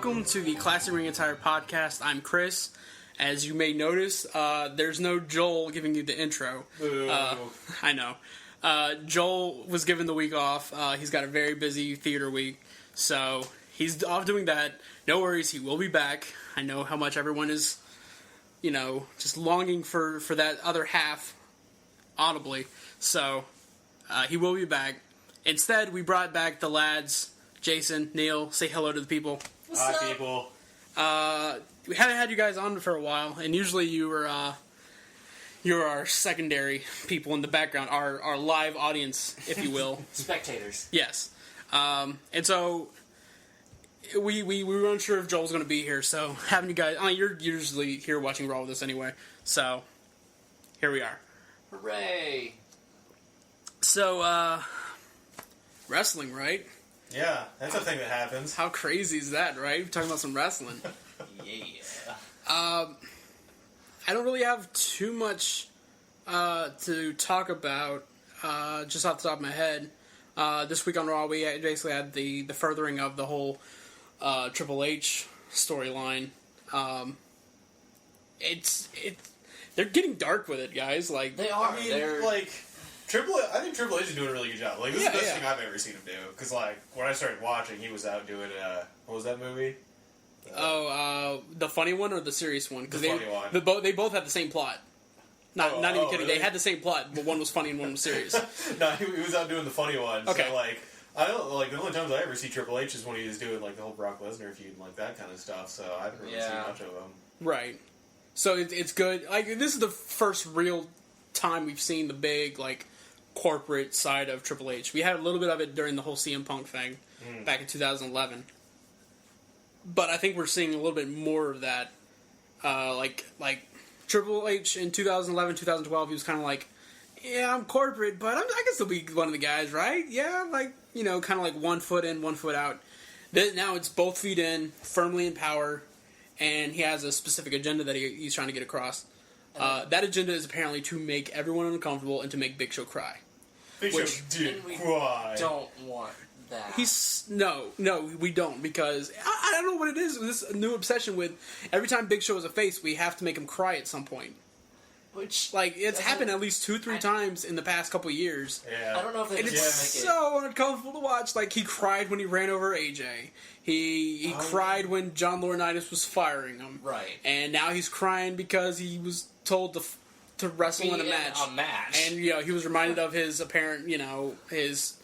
Welcome to the Classic Ring Attire podcast. I'm Chris. As you may notice, there's no Joel giving you the intro. I know. Joel was given the week off. He's got a very busy theater week, so he's off doing that. No worries, he will be back. I know how much everyone is, just longing for that other half audibly. So, he will be back. Instead, we brought back the lads, Jason, Neil. Say hello to the people. Hi, people. We haven't had you guys on for a while, and usually you're our secondary people in the background, our live audience, if you will. Spectators. Yes. And so we were unsure if Joel's going to be here, so having you guys... you're usually here watching Raw with us anyway, so here we are. Hooray! So, wrestling, right? Yeah, that's a thing that happens. How crazy is that, right? We're talking about some wrestling. Yeah. I don't really have too much to talk about just off the top of my head. This week on Raw, we basically had the furthering of the whole Triple H storyline. They're getting dark with it, guys. Like they are. I think Triple H is doing a really good job. Like, this is the best thing I've ever seen him do. Because, when I started watching, he was out doing, what was that movie? The funny one or the serious one? The funny one. They both had the same plot. Not even kidding. Really? They had the same plot, but one was funny and one was serious. No, he was out doing the funny one. Okay. So, I don't, the only times I ever see Triple H is when he was doing, the whole Brock Lesnar feud and, that kind of stuff. So, I haven't really seen much of him. Right. So, it's good. This is the first real time we've seen the big, corporate side of Triple H. We had a little bit of it during the whole CM Punk thing back in 2011. But I think we're seeing a little bit more of that. Like Triple H in 2011, 2012, he was kind of yeah, I'm corporate, but I can still be one of the guys, right? Yeah, kind of 1 foot in, 1 foot out. Now it's both feet in, firmly in power, and he has a specific agenda that he's trying to get across. That agenda is apparently to make everyone uncomfortable and to make Big Show cry. Big Show did cry. Don't want that. No, we don't, because I don't know what it is. This new obsession with every time Big Show is a face, we have to make him cry at some point. Which it's happened at least 2-3 times in the past couple of years. Yeah. I don't know if and it's so uncomfortable to watch. He cried when he ran over AJ. He cried when John Laurinaitis was firing him. Right. And now he's crying because he was told to wrestle in a match. And he was reminded of his apparent, his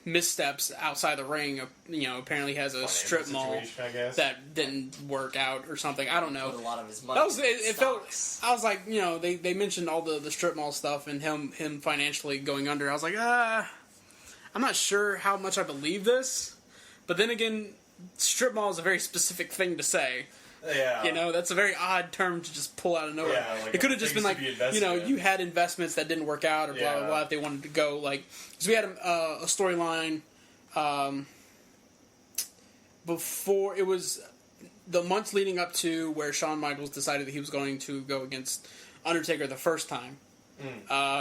missteps outside the ring. Apparently has a strip mall that didn't work out or something. I don't know. Put a lot of his money. It felt. I was like, they mentioned all the strip mall stuff and him financially going under. I was like, I'm not sure how much I believe this. But then again, strip mall is a very specific thing to say. Yeah. That's a very odd term to just pull out of nowhere. Yeah, it could have just been you had investments that didn't work out or blah, blah, blah, if they wanted to go. Because we had a storyline before, it was the months leading up to where Shawn Michaels decided that he was going to go against Undertaker the first time.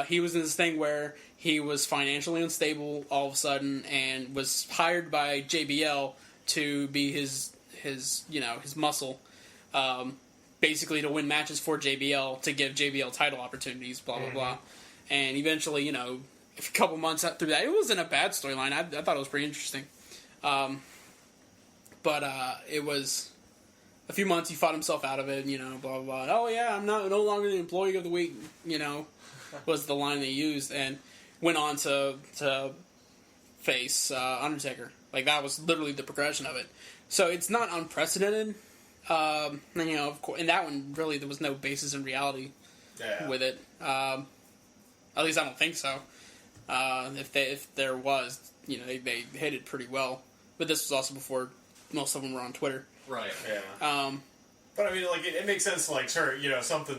He was in this thing where he was financially unstable all of a sudden and was hired by JBL to be his muscle, basically to win matches for JBL, to give JBL title opportunities, blah, blah, blah. And eventually, a couple months through that, it wasn't a bad storyline. I thought it was pretty interesting. But it was a few months, he fought himself out of it, blah, blah, blah. Oh, yeah, I'm no longer the employee of the week, was the line they used, and went on to face Undertaker. That was literally the progression of it. So it's not unprecedented. Of course, in that one, really, there was no basis in reality with it. At least I don't think so. If there was, they hit it pretty well. But this was also before most of them were on Twitter. Right. Yeah. But I mean, it makes sense. Something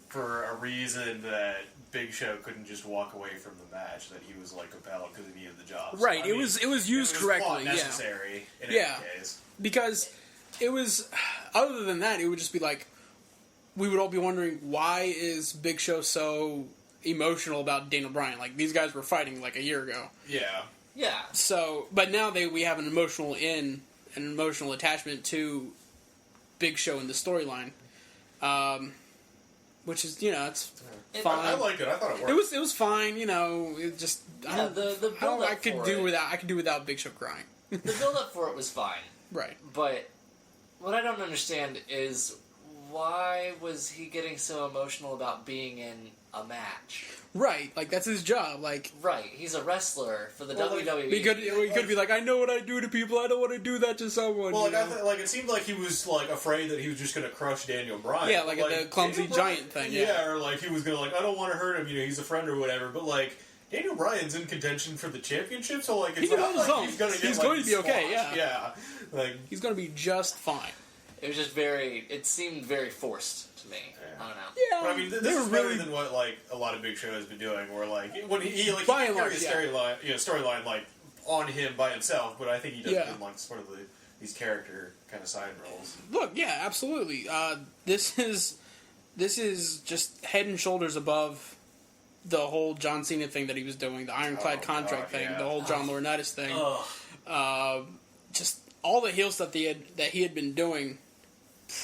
for a reason that Big Show couldn't just walk away from the match, that he was compelled because he needed the job. Right. So, it was used correctly. Necessary. In any case. Because it was, other than that, it would just be we would all be wondering, why is Big Show so emotional about Daniel Bryan? These guys were fighting a year ago. Yeah. Yeah. So, but now we have an emotional in an emotional attachment to Big Show in the storyline, which is it's fine. I liked it. I thought it worked. It was fine. It just I could do without Big Show crying. The build-up for it was fine. Right. But what I don't understand is why was he getting so emotional about being in a match? Right, like that's his job. Like, right, he's a wrestler for the WWE. He could be like, I know what I do to people. I don't want to do that to someone. Well, it seemed like he was like afraid that he was just going to crush Daniel Bryan. Yeah, like the clumsy Daniel giant Bryan, thing. Yeah, or like he was going to I don't want to hurt him. He's a friend or whatever. But like Daniel Bryan's in contention for the championship, so like it's not like he's going to get he's going to be okay. Yeah, like he's going to be just fine. It was just it seemed very forced to me. Yeah. I don't know. Yeah, but I mean, this is better than what like a lot of Big Show has been doing, where like when he carry the storyline like on him by himself, but I think he does it in like sort of these character kind of side roles. Look, yeah, absolutely. This is just head and shoulders above the whole John Cena thing that he was doing, the ironclad contract thing, the whole John Laurinaitis thing, just all the heel stuff that he had been doing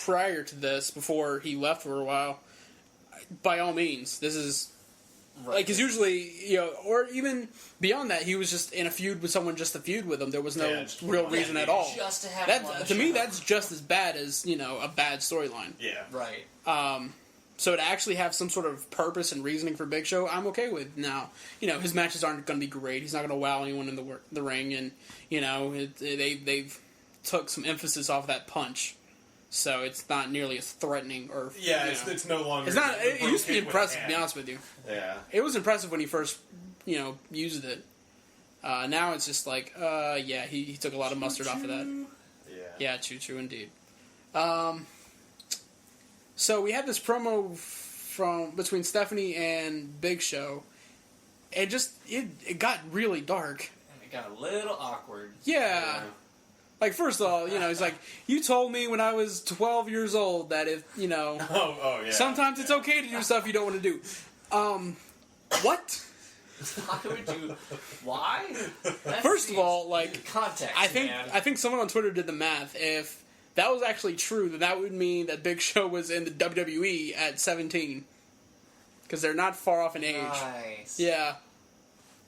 prior to this, before he left for a while. By all means, this is like, because usually, or even beyond that, he was just in a feud with someone just to feud with him. There was no real reason at all. Just to have that, to me, that's just as bad as a bad storyline. Yeah, right. So to actually have some sort of purpose and reasoning for Big Show, I'm okay with now. His matches aren't going to be great. He's not going to wow anyone in the ring, and they've took some emphasis off that punch. So it's not nearly as threatening, or it's no longer. It's not. It used to be impressive, to be honest with you. Yeah, it was impressive when he first, used it. Now it's just like, he took a lot of mustard off of that. Yeah, choo indeed. So we had this promo between Stephanie and Big Show, and just it got really dark. And it got a little awkward. Yeah. Like, first of all, he's like, you told me when I was 12 years old that if, sometimes it's okay to do stuff you don't want to do. What? Why? First of all, like, context, I think someone on Twitter did the math. If that was actually true, then that would mean that Big Show was in the WWE at 17. Because they're not far off in age. Nice. Yeah.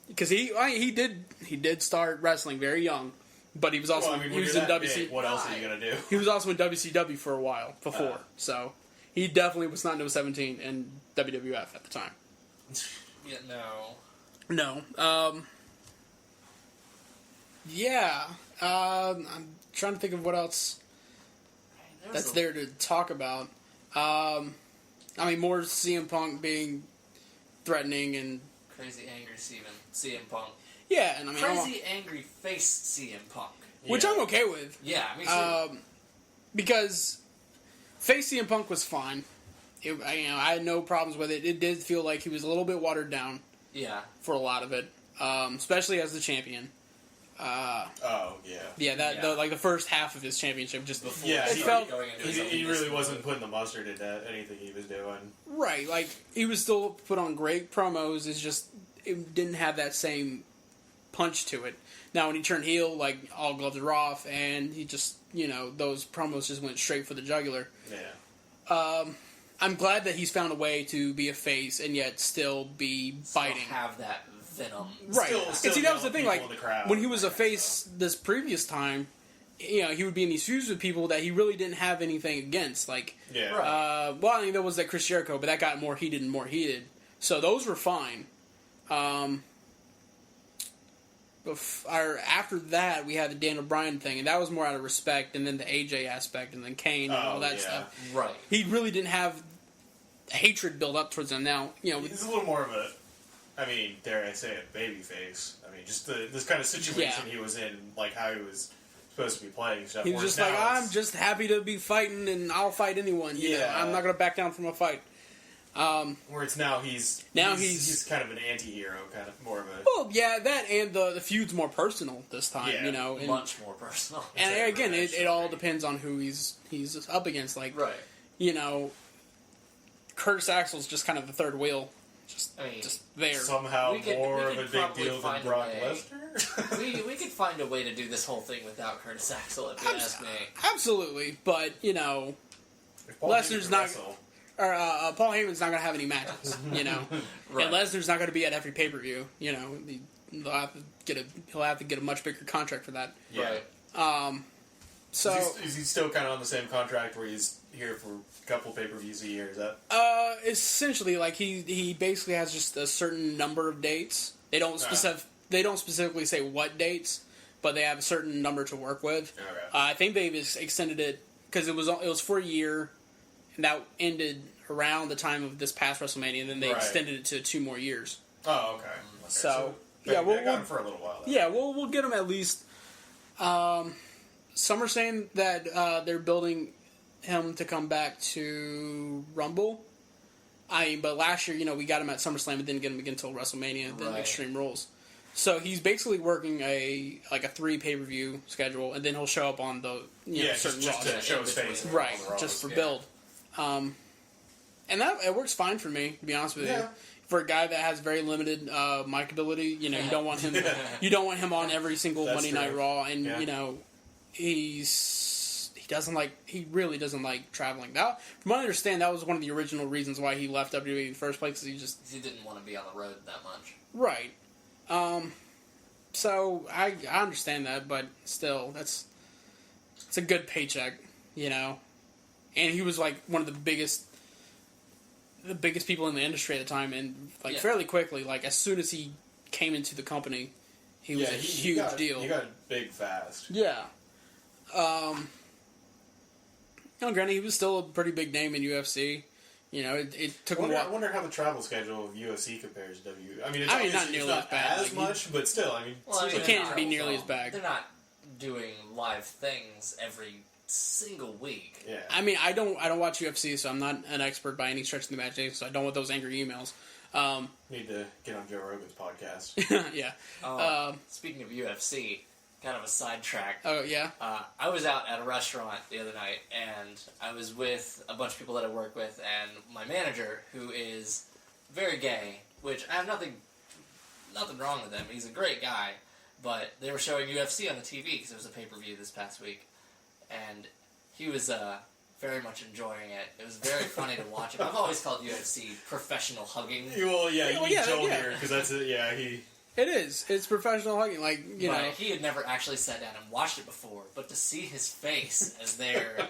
Because he did start wrestling very young. But he was also he was in WCW. What else are you gonna do? He was also in WCW for a while before, so he definitely was not no 17 in WWF at the time. Yeah, no. I'm trying to think of what else that's there to talk about. More CM Punk being threatening and crazy angry CM Punk. Yeah, and crazy angry face CM Punk, which I'm okay with. Yeah, me too. Because face CM Punk was fine. I had no problems with it. It did feel like he was a little bit watered down. Yeah, for a lot of it, especially as the champion. The first half of his championship, just before. Yeah, he really wasn't putting the mustard into anything he was doing. Right, like he was still put on great promos. It's just it didn't have that same punch to it. Now when he turned heel, like all gloves are off, and he just those promos just went straight for the jugular. Yeah. I'm glad that he's found a way to be a face and yet still be biting. Have that venom. Right. See, that was the thing. Like when he was a face this previous time, he would be in these feuds with people that he really didn't have anything against. Like, there was that Chris Jericho, but that got more heated and more heated. So those were fine. After that, we had the Daniel Bryan thing, and that was more out of respect, and then the AJ aspect, and then Kane and all that stuff. Right. He really didn't have hatred built up towards him. Now, he's a little more of a, dare I say it, babyface. Just this kind of situation he was in, like how he was supposed to be playing stuff. He was just like, I'm just happy to be fighting, and I'll fight anyone. I'm not going to back down from a fight. Where it's now he's kind of an anti-hero, kind of more of a... Well, yeah, that and the feud's more personal this time, and much more personal. And again, it all depends on who he's up against. Like, Curtis Axel's just kind of the third wheel just there. Somehow more of a big deal than Brock Lesnar? we could find a way to do this whole thing without Curtis Axel, if you ask me. Absolutely, but, Lesnar's not... Or Paul Heyman's not going to have any matches, right. And Lesnar's not going to be at every pay-per-view, He'll have to get a much bigger contract for that. Yeah. Right. So is he still kind of on the same contract where he's here for a couple pay-per-views a year? Is that essentially like he basically has just a certain number of dates. They don't specifically say what dates, but they have a certain number to work with. Okay. I think they've extended it because it was for a year, and that ended around the time of this past WrestleMania, and then they extended it to 2 more years. Oh, okay. So we'll got him for a little while. Then. Yeah, we'll get him at least. Some are saying that they're building him to come back to Rumble. But last year, we got him at SummerSlam and didn't get him again until WrestleMania, then Extreme Rules. So he's basically working a 3 pay-per-view schedule, and then he'll show up on the certain just to show his face, right? Just for build, and that it works fine for me, to be honest with you. For a guy that has very limited mic ability, you don't want him. You don't want him on every single Monday Night Raw, and he really doesn't like traveling. That, from what I understand, that was one of the original reasons why he left WWE in the first place. Because he didn't want to be on the road that much. Right. So I understand that, but still, it's a good paycheck, And he was like one of the biggest people in the industry at the time, and fairly quickly, as soon as he came into the company, he was a huge deal. He got big fast. Yeah. Granted, he was still a pretty big name in UFC. It took him a while. I wonder how the travel schedule of UFC compares to WWE. I mean, not nearly as bad. As much, but still, it can't be nearly as bad. They're not doing live things every single week. Yeah. I don't watch UFC, so I'm not an expert by any stretch of the imagination. So I don't want those angry emails. Need to get on Joe Rogan's podcast. Yeah. Speaking of UFC, kind of a sidetrack. Oh yeah. I was out at a restaurant the other night, and I was with a bunch of people that I work with, and my manager, who is very gay, which I have nothing wrong with him. He's a great guy, but they were showing UFC on the TV because it was a pay-per-view this past week, and he was very much enjoying it. It was very funny to watch him. I've always called UFC professional hugging. Well, yeah, you need Joel here because that's it. Yeah, It is. It's professional hugging, He had never actually sat down and watched it before, but to see his face as they're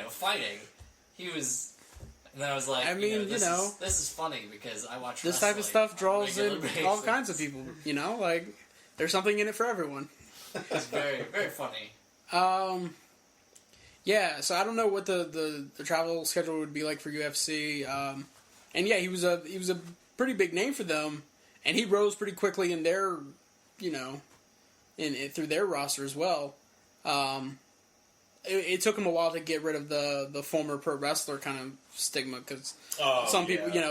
fighting, he was. And then I was like, this is funny because I watch this type of stuff draws in all kinds of people. There's something in it for everyone. It's very, very funny. Yeah. So I don't know what the travel schedule would be like for UFC. And yeah, he was a pretty big name for them. And he rose pretty quickly in their, through their roster as well. It took him a while to get rid of the former pro wrestler kind of stigma because some people give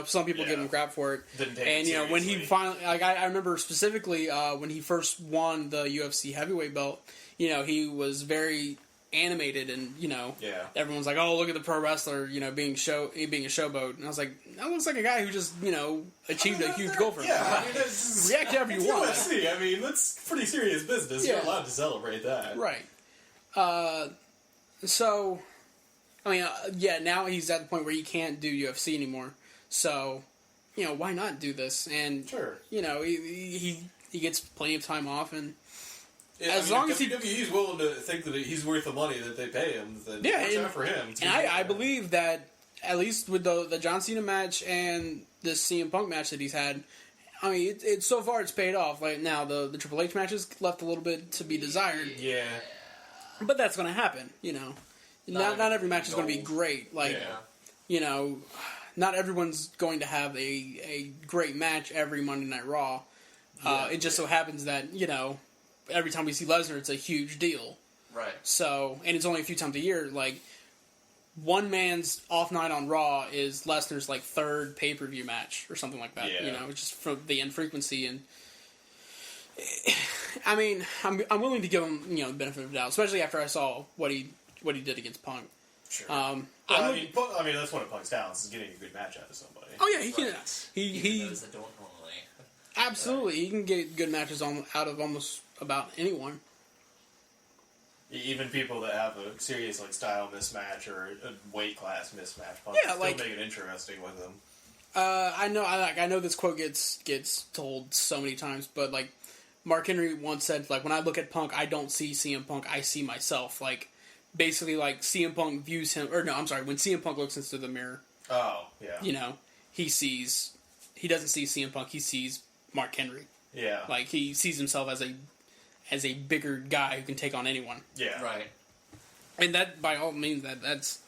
him crap for it. And when he finally, I remember specifically when he first won the UFC heavyweight belt, he was very animated and everyone's like, oh, look at the pro wrestler being a showboat, and I was like, that looks like a guy who just achieved a huge goal for him. React however you want. UFC, that's pretty serious business. You're allowed to celebrate that, right? So now he's at the point where he can't do UFC anymore, so why not do this? And sure, he gets plenty of time off, and as long as WWE's willing to think that he's worth the money that they pay him, then watch out for him. And I believe that at least with the John Cena match and this CM Punk match that he's had, it's so far it's paid off. Like now the Triple H matches left a little bit to be desired. Yeah, but that's going to happen. Not every match is going to be great. Not everyone's going to have a great match every Monday Night Raw. It just so happens that every time we see Lesnar, it's a huge deal. Right. So, and it's only a few times a year. One man's off night on Raw is Lesnar's 3rd pay-per-view match or something like that. Yeah. Just from the infrequency. And I'm willing to give him the benefit of the doubt, especially after I saw what he did against Punk. Sure. Well, I mean, that's one of Punk's talents, is getting a good match out of somebody. Oh yeah, he can. Right. He those that don't normally. Absolutely, he can get good matches out of almost about anyone. Even people that have a serious style mismatch or a weight class mismatch, Punk still make it interesting with them. I know this quote gets told so many times, but Mark Henry once said, when I look at Punk, I don't see CM Punk, I see myself. Basically, CM Punk views him, or no, I'm sorry, when CM Punk looks into the mirror, he doesn't see CM Punk, he sees Mark Henry. Yeah. He sees himself as a bigger guy who can take on anyone. Yeah. Right. And that, by all means, that's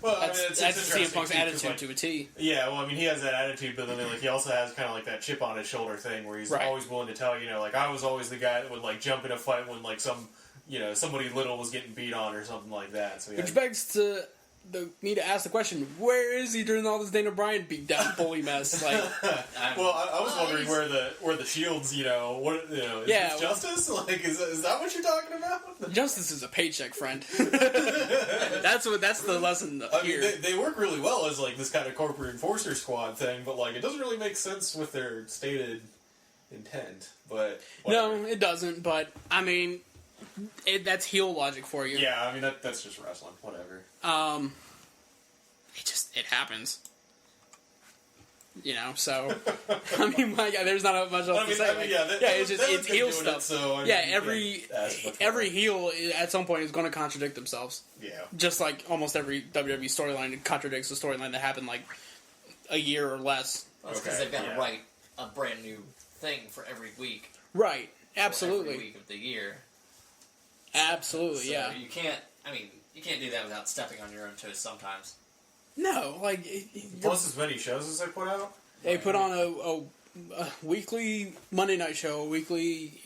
CM Punk's attitude to a T. Yeah, well, I mean, he has that attitude, but then he also has kind of that chip on his shoulder thing, where he's always willing to tell I was always the guy that would jump in a fight when somebody little was getting beat on or something like that. So which begs me to ask the question: where is he during all this Daniel Bryan beatdown bully mess? Well, I was wondering where the Shields, is this Justice? Is that what you're talking about? Justice is a paycheck, friend. That's the lesson here. Mean, they work really well as this kind of corporate enforcer squad thing, but it doesn't really make sense with their stated intent. But whatever. No, it doesn't. But I mean, that's heel logic for you. Yeah, I mean that's just wrestling. Whatever. It happens. So I mean, there's not much else to say. It's heel stuff. Every heel at some point is going to contradict themselves. Yeah. Just like almost every WWE storyline contradicts the storyline that happened a year or less. Well, it's because they've got to write a brand new thing for every week. Right. Absolutely. Every week of the year. Absolutely. So yeah. You can't do that without stepping on your own toes sometimes. No, plus as many shows as they put out. They put on a weekly Monday night show, a weekly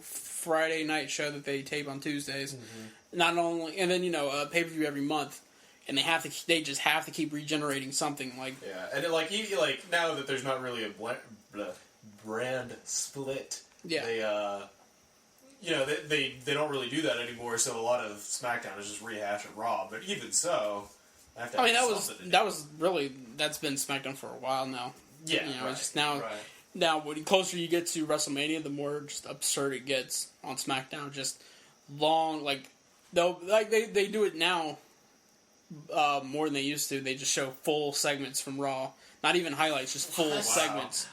Friday night show that they tape on Tuesdays. Mm-hmm. Not only, and then a pay per view every month, and they just have to keep regenerating something and now that there's not really a brand split. Yeah. They they don't really do that anymore. So a lot of SmackDown is just rehash of Raw. But even so. That's been SmackDown for a while now. Yeah, it's just now. Right. Now, the closer you get to WrestleMania, the more just absurd it gets on SmackDown. Just long, they do it now more than they used to. They just show full segments from Raw, not even highlights, just full segments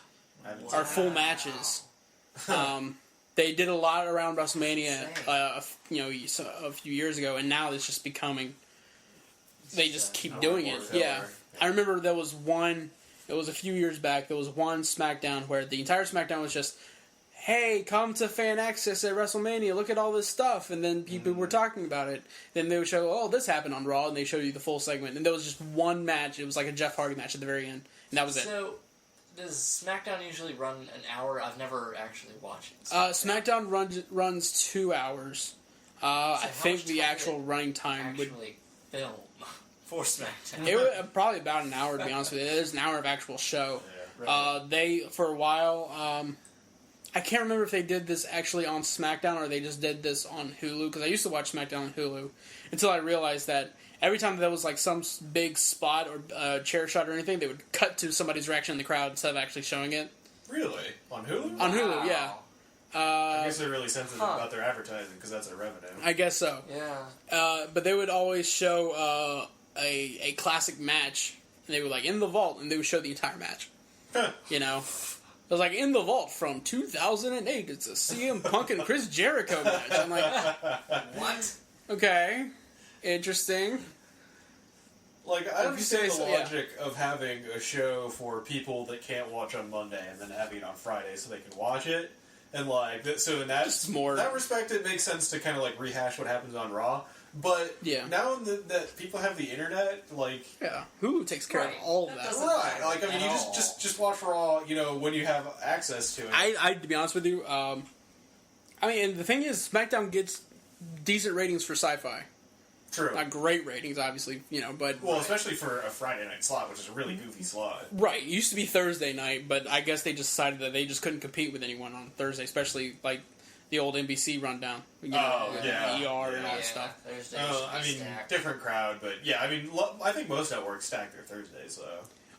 or full matches. They did a lot around WrestleMania, a few years ago, and now it's just becoming. They just keep doing it. Yeah. I remember there was one, it was a few years back, there was one SmackDown where the entire SmackDown was just, hey, come to Fan Access at WrestleMania, look at all this stuff, and then people were talking about it. Then they would show, oh, this happened on Raw, and they showed you the full segment. And there was just one match, it was like a Jeff Hardy match at the very end, and that was it. So, does SmackDown usually run an hour? I've never actually watched it. SmackDown runs 2 hours. I think the actual running time would... film for SmackDown. It was probably about an hour, to be honest with you. It is an hour of actual show. Yeah, right. They, for a while, I can't remember if they did this actually on SmackDown or they just did this on Hulu, because I used to watch SmackDown on Hulu until I realized that every time there was some big spot or chair shot or anything, they would cut to somebody's reaction in the crowd instead of actually showing it. Really? On Hulu? On Hulu, yeah. I guess they're really sensitive about their advertising because that's their revenue. I guess so. Yeah. But they would always show a classic match, and they were in the vault, and they would show the entire match. Huh. It was in the vault from 2008. It's a CM Punk and Chris Jericho match. I'm like, what? Okay, interesting. I understand the logic of having a show for people that can't watch on Monday and then having it on Friday so they can watch it. And so in that respect, it makes sense to kind of rehash what happens on Raw. But now that people have the internet, Hulu takes care of all of that. Right? You just watch Raw, when you have access to it. I to be honest with you, and the thing is, SmackDown gets decent ratings for sci-fi. True. Not great ratings, obviously, but... Well, especially for a Friday night slot, which is a really goofy slot. Right. It used to be Thursday night, but I guess they just decided that they just couldn't compete with anyone on Thursday, especially, the old NBC rundown. ER and all that stuff. Different crowd, but yeah, I mean, I think most networks stack their Thursdays, so.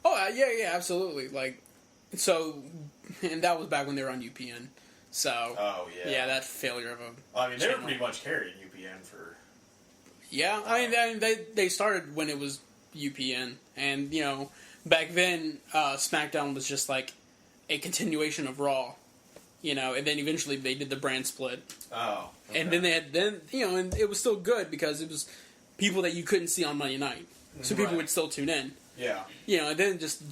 Oh, yeah, absolutely. Like, so, and that was back when they were on UPN. So, yeah, that failure of a I mean, they were pretty much carrying UPN for... Yeah, I mean, they started when it was UPN, and, you know, back then, SmackDown was just like a continuation of Raw, you know, and then eventually they did the brand split. Oh. Okay. And then they had, and it was still good because it was people that you couldn't see on Monday night. So people would still tune in. Yeah. You know, and then just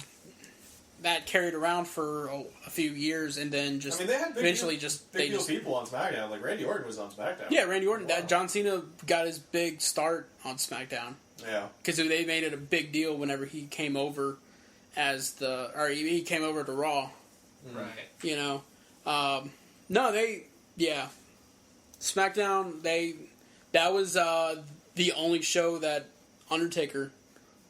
that carried around for a few years, and then just they had eventually big deal people on SmackDown. Like Randy Orton was on SmackDown. Yeah, Randy Orton. Wow. John Cena got his big start on SmackDown. Yeah. Because they made it a big deal whenever he came over he came over to Raw. Right. You know, SmackDown. That was the only show that Undertaker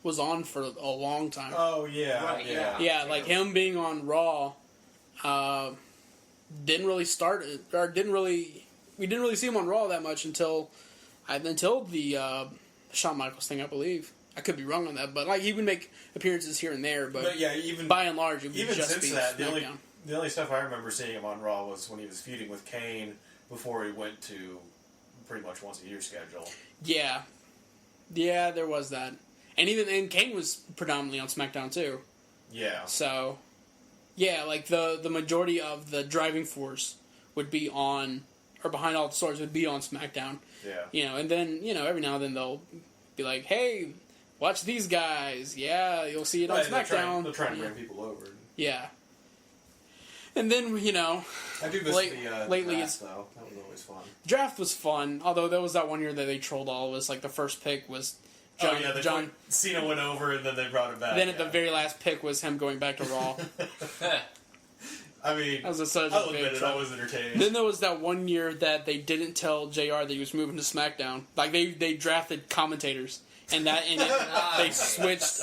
was on for a long time. Oh yeah, right, yeah. Like him being on Raw, didn't really we didn't really see him on Raw that much until the Shawn Michaels thing, I believe. I could be wrong on that, but like he would make appearances here and there. But yeah, even by and large, it would even just since be that, SmackDown. the only stuff I remember seeing him on Raw was when he was feuding with Kane before he went to pretty much once a year schedule. Yeah, there was that. And Kane was predominantly on SmackDown too. Yeah. So, yeah, like the majority of the driving force would be on, or behind all the stories would be on SmackDown. Yeah. You know, and then, you know, every now and then they'll be like, hey, watch these guys. Yeah, you'll see it on SmackDown. They're trying to bring people over. Yeah. And then, you know, I do miss the lately draft, though. That was always fun. Draft was fun, although there was that one year that they trolled all of us. Like the first pick was John Cena went over, and then they brought him back. Then at the very last pick was him going back to Raw. I mean, that was such I'll admit it, I was entertained. Then there was that one year that they didn't tell JR that he was moving to SmackDown. Like they drafted commentators, and they switched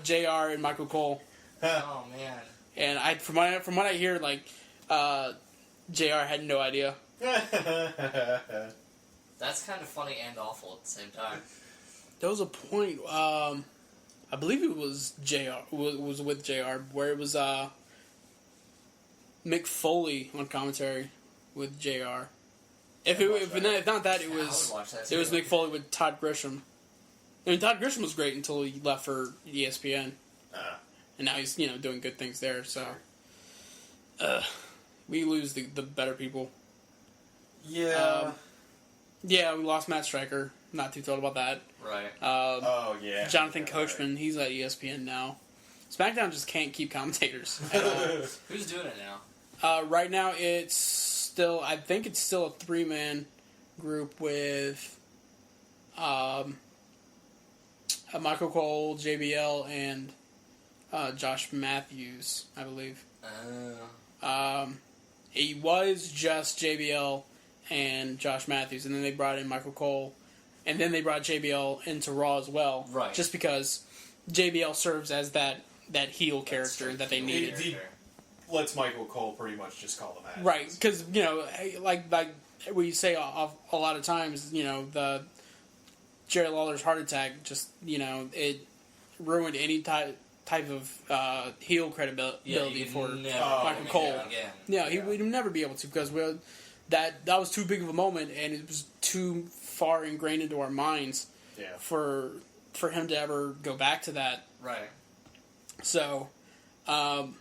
JR and Michael Cole. Oh man! And from what I hear, like JR had no idea. That's kind of funny and awful at the same time. There was a point, I believe it was was with JR, where it was Mick Foley on commentary with JR. If not that, it was Mick Foley with Todd Grisham. I mean, Todd Grisham was great until he left for ESPN, and now he's doing good things there. So, we lose the better people. Yeah. Yeah, we lost Matt Stryker. Not too thrilled about that. Right. Jonathan Coachman, he's at ESPN now. SmackDown just can't keep commentators. Who's doing it now? Right now, I think it's still a 3-man group with Michael Cole, JBL, and Josh Matthews, I believe. He was just JBL and Josh Matthews, and then they brought in Michael Cole, and then they brought JBL into Raw as well. Right. Just because JBL serves as that heel character that they needed. He lets Michael Cole pretty much just call the match. Right, because, like we say a lot of times, the Jerry Lawler's heart attack just, it ruined any type of heel credibility for Michael Cole. He would never be able to, because that was too big of a moment, and it was too far ingrained into our minds for him to ever go back to that. Right. So, and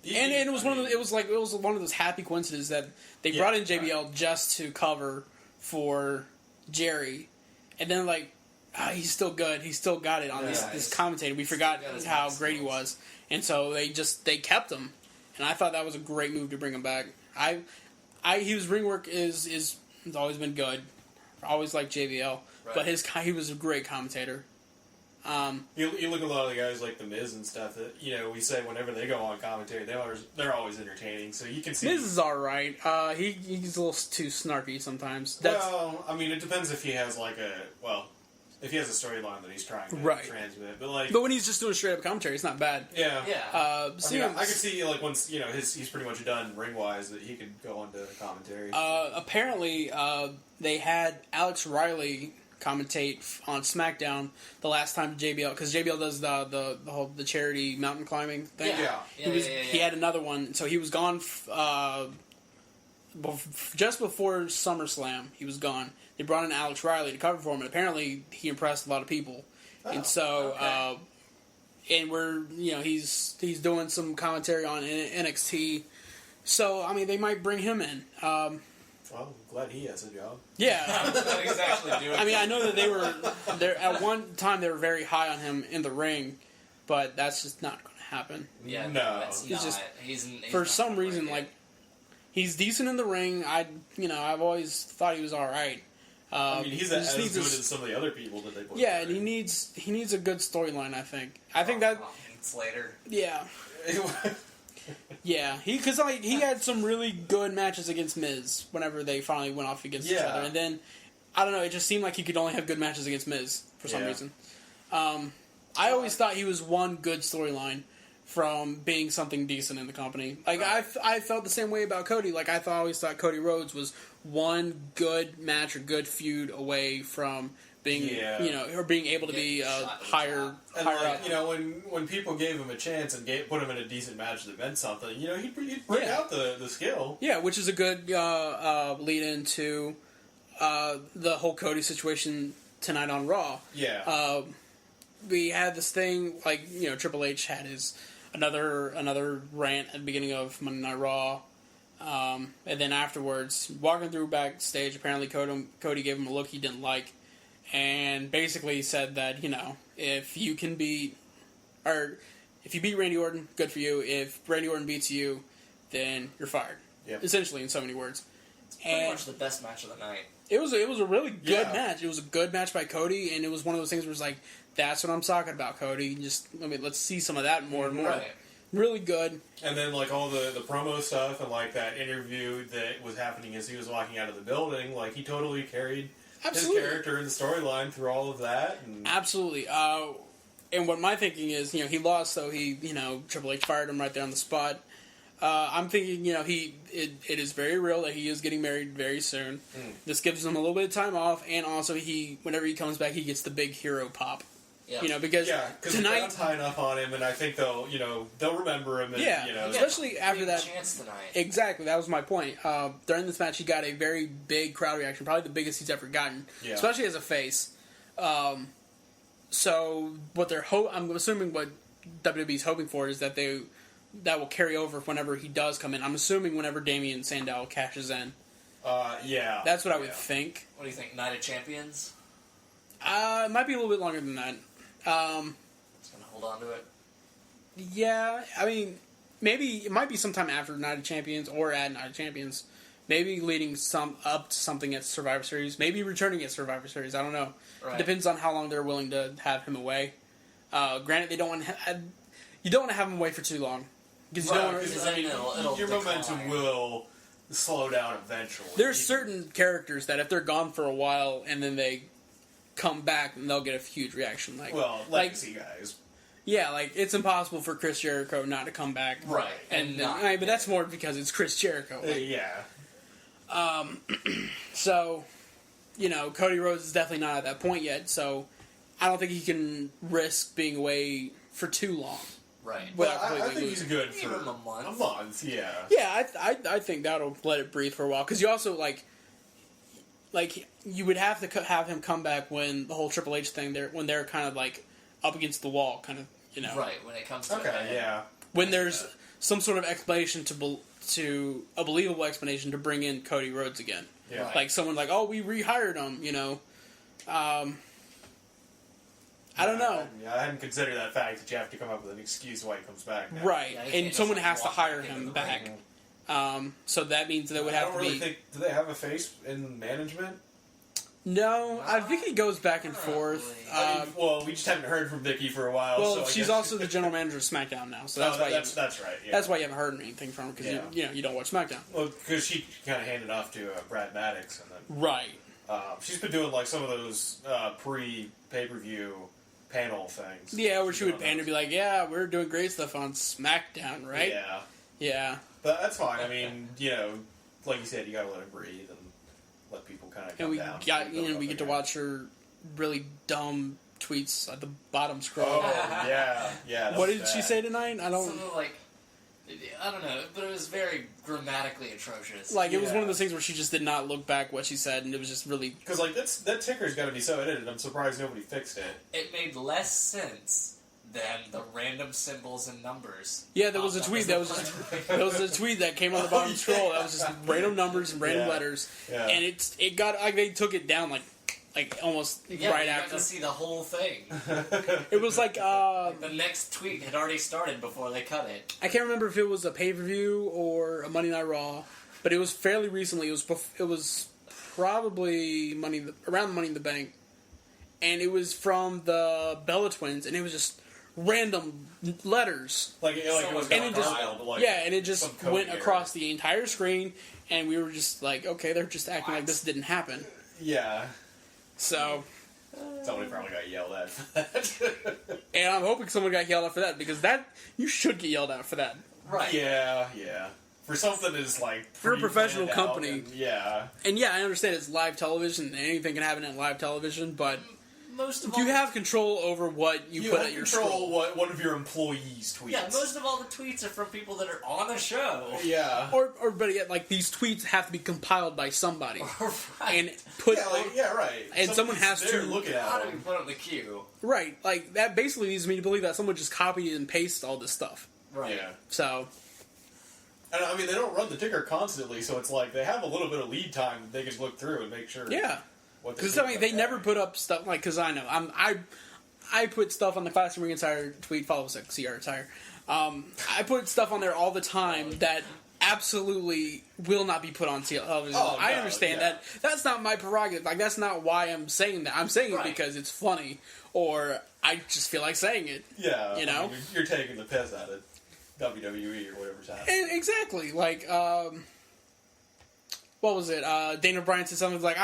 it was one of those happy coincidences that they brought in JBL just to cover for Jerry, and then he's still good. He still got it on this commentator. We forgot how great he was, and so they kept him, and I thought that was a great move to bring him back. His ring work has always been good. Always liked JBL, but he was a great commentator. You look at a lot of the guys like The Miz and stuff that we say whenever they go on commentary, they're always entertaining. So you can see Miz is all right. He's a little too snarky sometimes. Well, I mean, it depends if he has if he has a storyline that he's trying to transmit. But when he's just doing straight up commentary, it's not bad. Yeah. Yeah. I could see like once he's pretty much done ring wise that he could go on to commentary. Apparently, they had Alex Riley commentate on SmackDown the last time JBL, because JBL does the charity mountain climbing thing. He had another one, so he was gone just before SummerSlam. He was gone. They brought in Alex Riley to cover for him, and apparently he impressed a lot of people. And so, and he's doing some commentary on NXT. So I mean, they might bring him in. Well, I'm glad he has a job. Yeah. He's actually doing I mean, I know that they were there at one time. They were very high on him in the ring, but that's just not going to happen. Yeah, no. He's for some reason, like, he's decent in the ring. I've always thought he was all right. I mean, he's as good as some of the other people that they put. Yeah, and he needs a good storyline. I think that later. Yeah. Yeah, because he had some really good matches against Miz whenever they finally went off against each other, and then I don't know, it just seemed like he could only have good matches against Miz for some reason. I always thought he was one good storyline from being something decent in the company. Like I felt the same way about Cody. Like I always thought Cody Rhodes was one good match or good feud away from being, or being able to be higher up. When people gave him a chance and put him in a decent match that meant something, he'd bring out the skill. Yeah, which is a good lead into the whole Cody situation tonight on Raw. Yeah. We had this thing, like, Triple H had his another rant at the beginning of Monday Night Raw. And then afterwards, walking through backstage, apparently Cody gave him a look he didn't like. And basically said that, if you beat Randy Orton, good for you. If Randy Orton beats you, then you're fired. Yep. Essentially, in so many words. It's pretty much the best match of the night. It was a really good match. It was a good match by Cody, and it was one of those things where it's like, that's what I'm talking about, Cody. Let's see some of that more and more. Right. Really good. And then, like, all the promo stuff and, like, that interview that was happening as he was walking out of the building, like, he totally carried his character and the storyline through all of that. And absolutely. And what my thinking is, he lost, so Triple H fired him right there on the spot. I'm thinking, it is very real that he is getting married very soon. This gives him a little bit of time off, and also whenever he comes back, he gets the big hero pop. Yeah. Because tonight, the crowd's high enough on him, and I think they'll remember him. And, especially after that. Chance tonight. Exactly, that was my point. During this match, he got a very big crowd reaction, probably the biggest he's ever gotten, especially as a face. So what I'm assuming what WWE's hoping for is that that will carry over whenever he does come in. I'm assuming whenever Damian Sandow cashes in. That's what I would think. What do you think? Night of Champions? It might be a little bit longer than that. Just gonna hold on to it. Yeah, I mean, maybe it might be sometime after Night of Champions or at Night of Champions. Maybe leading up to something at Survivor Series. Maybe returning at Survivor Series. I don't know. Right. It depends on how long they're willing to have him away. Granted, you don't want to have him away for too long. Because your momentum will slow down eventually. There's certain characters that if they're gone for a while and then they come back, and they'll get a huge reaction. Legacy guys. Yeah, it's impossible for Chris Jericho not to come back. Right. But that's more because it's Chris Jericho. So, Cody Rhodes is definitely not at that point yet, so I don't think he can risk being away for too long. Right. I think he's good for a month. A month, yeah. Yeah, I think that'll let it breathe for a while, because you also, you would have to have him come back when the whole Triple H thing, when they're kind of, up against the wall, kind of, Right, when it comes to when there's some sort of explanation to a believable explanation to bring in Cody Rhodes again. Yeah. Right. Like someone we rehired him, I don't know. I hadn't considered that fact that you have to come up with an excuse why he comes back now. Right, and someone has to hire him back. So that means they would have to be... Do they have a face in management? No, I think he goes back and forth. We just haven't heard from Vicky for a while. Well, she's also the general manager of SmackDown now, so that's why that's right. Yeah. That's why you haven't heard anything from her, because you don't watch SmackDown. Well, because she kind of handed off to Brad Maddox, and then right. She's been doing like some of those pre-pay-per-view panel things. Yeah, where she would pan and be like, "Yeah, we're doing great stuff on SmackDown, right?" Yeah. Yeah. But that's fine. I mean, like you said, you gotta let her breathe and let people kind of come down. And we get to watch her really dumb tweets at the bottom scroll. Oh, yeah. What did she say tonight? I don't know, but it was very grammatically atrocious. Like, it was one of those things where she just did not look back what she said, and it was just really... Because, like, that ticker's got to be so edited, I'm surprised nobody fixed it. It made less sense than the random symbols and numbers. Yeah, there was a tweet. There was a tweet that came on the bottom scroll that was just random numbers and random letters. Yeah. And it got... Like, they took it down, like almost right you after. got to see the whole thing. It was like the next tweet had already started before they cut it. I can't remember if it was a pay-per-view or a Monday Night Raw, but it was fairly recently. It was probably around Money in the Bank, and it was from the Bella Twins, and it was just random letters. Like it was and it just compiled, like, and it just went across the entire screen, and we were just like, okay, they're just acting like this didn't happen. Yeah. So... Somebody probably got yelled at for that. And I'm hoping someone got yelled at for that, because you should get yelled at for that. Right. Yeah. For something that's like... For a professional company. And I understand it's live television, and anything can happen in live television, but... You have control over what you put at your scroll. You control what one of your employees tweets. Yeah, most of all the tweets are from people that are on a show. Yeah. Or better yet, like, these tweets have to be compiled by somebody. Right. And put... right. And someone has to... look at how do we put up the queue? Right. Like, that basically leads me to believe that someone just copied and pasted all this stuff. Right. Yeah. So... And I mean, they don't run the ticker constantly, so it's like, they have a little bit of lead time that they can look through and make sure... Yeah. Because they never put up stuff like, because I know I put stuff on the Classroom Ring Attire tweet. Follow us at CR Attire. I put stuff on there all the time that absolutely will not be put on television. I understand that. That's not my prerogative. Like, that's not why I'm saying that. I'm saying it because it's funny, or I just feel like saying it. Yeah, you know, you're taking the piss out of WWE or whatever's happening. And exactly, like. What was it? Dana Bryan said something like,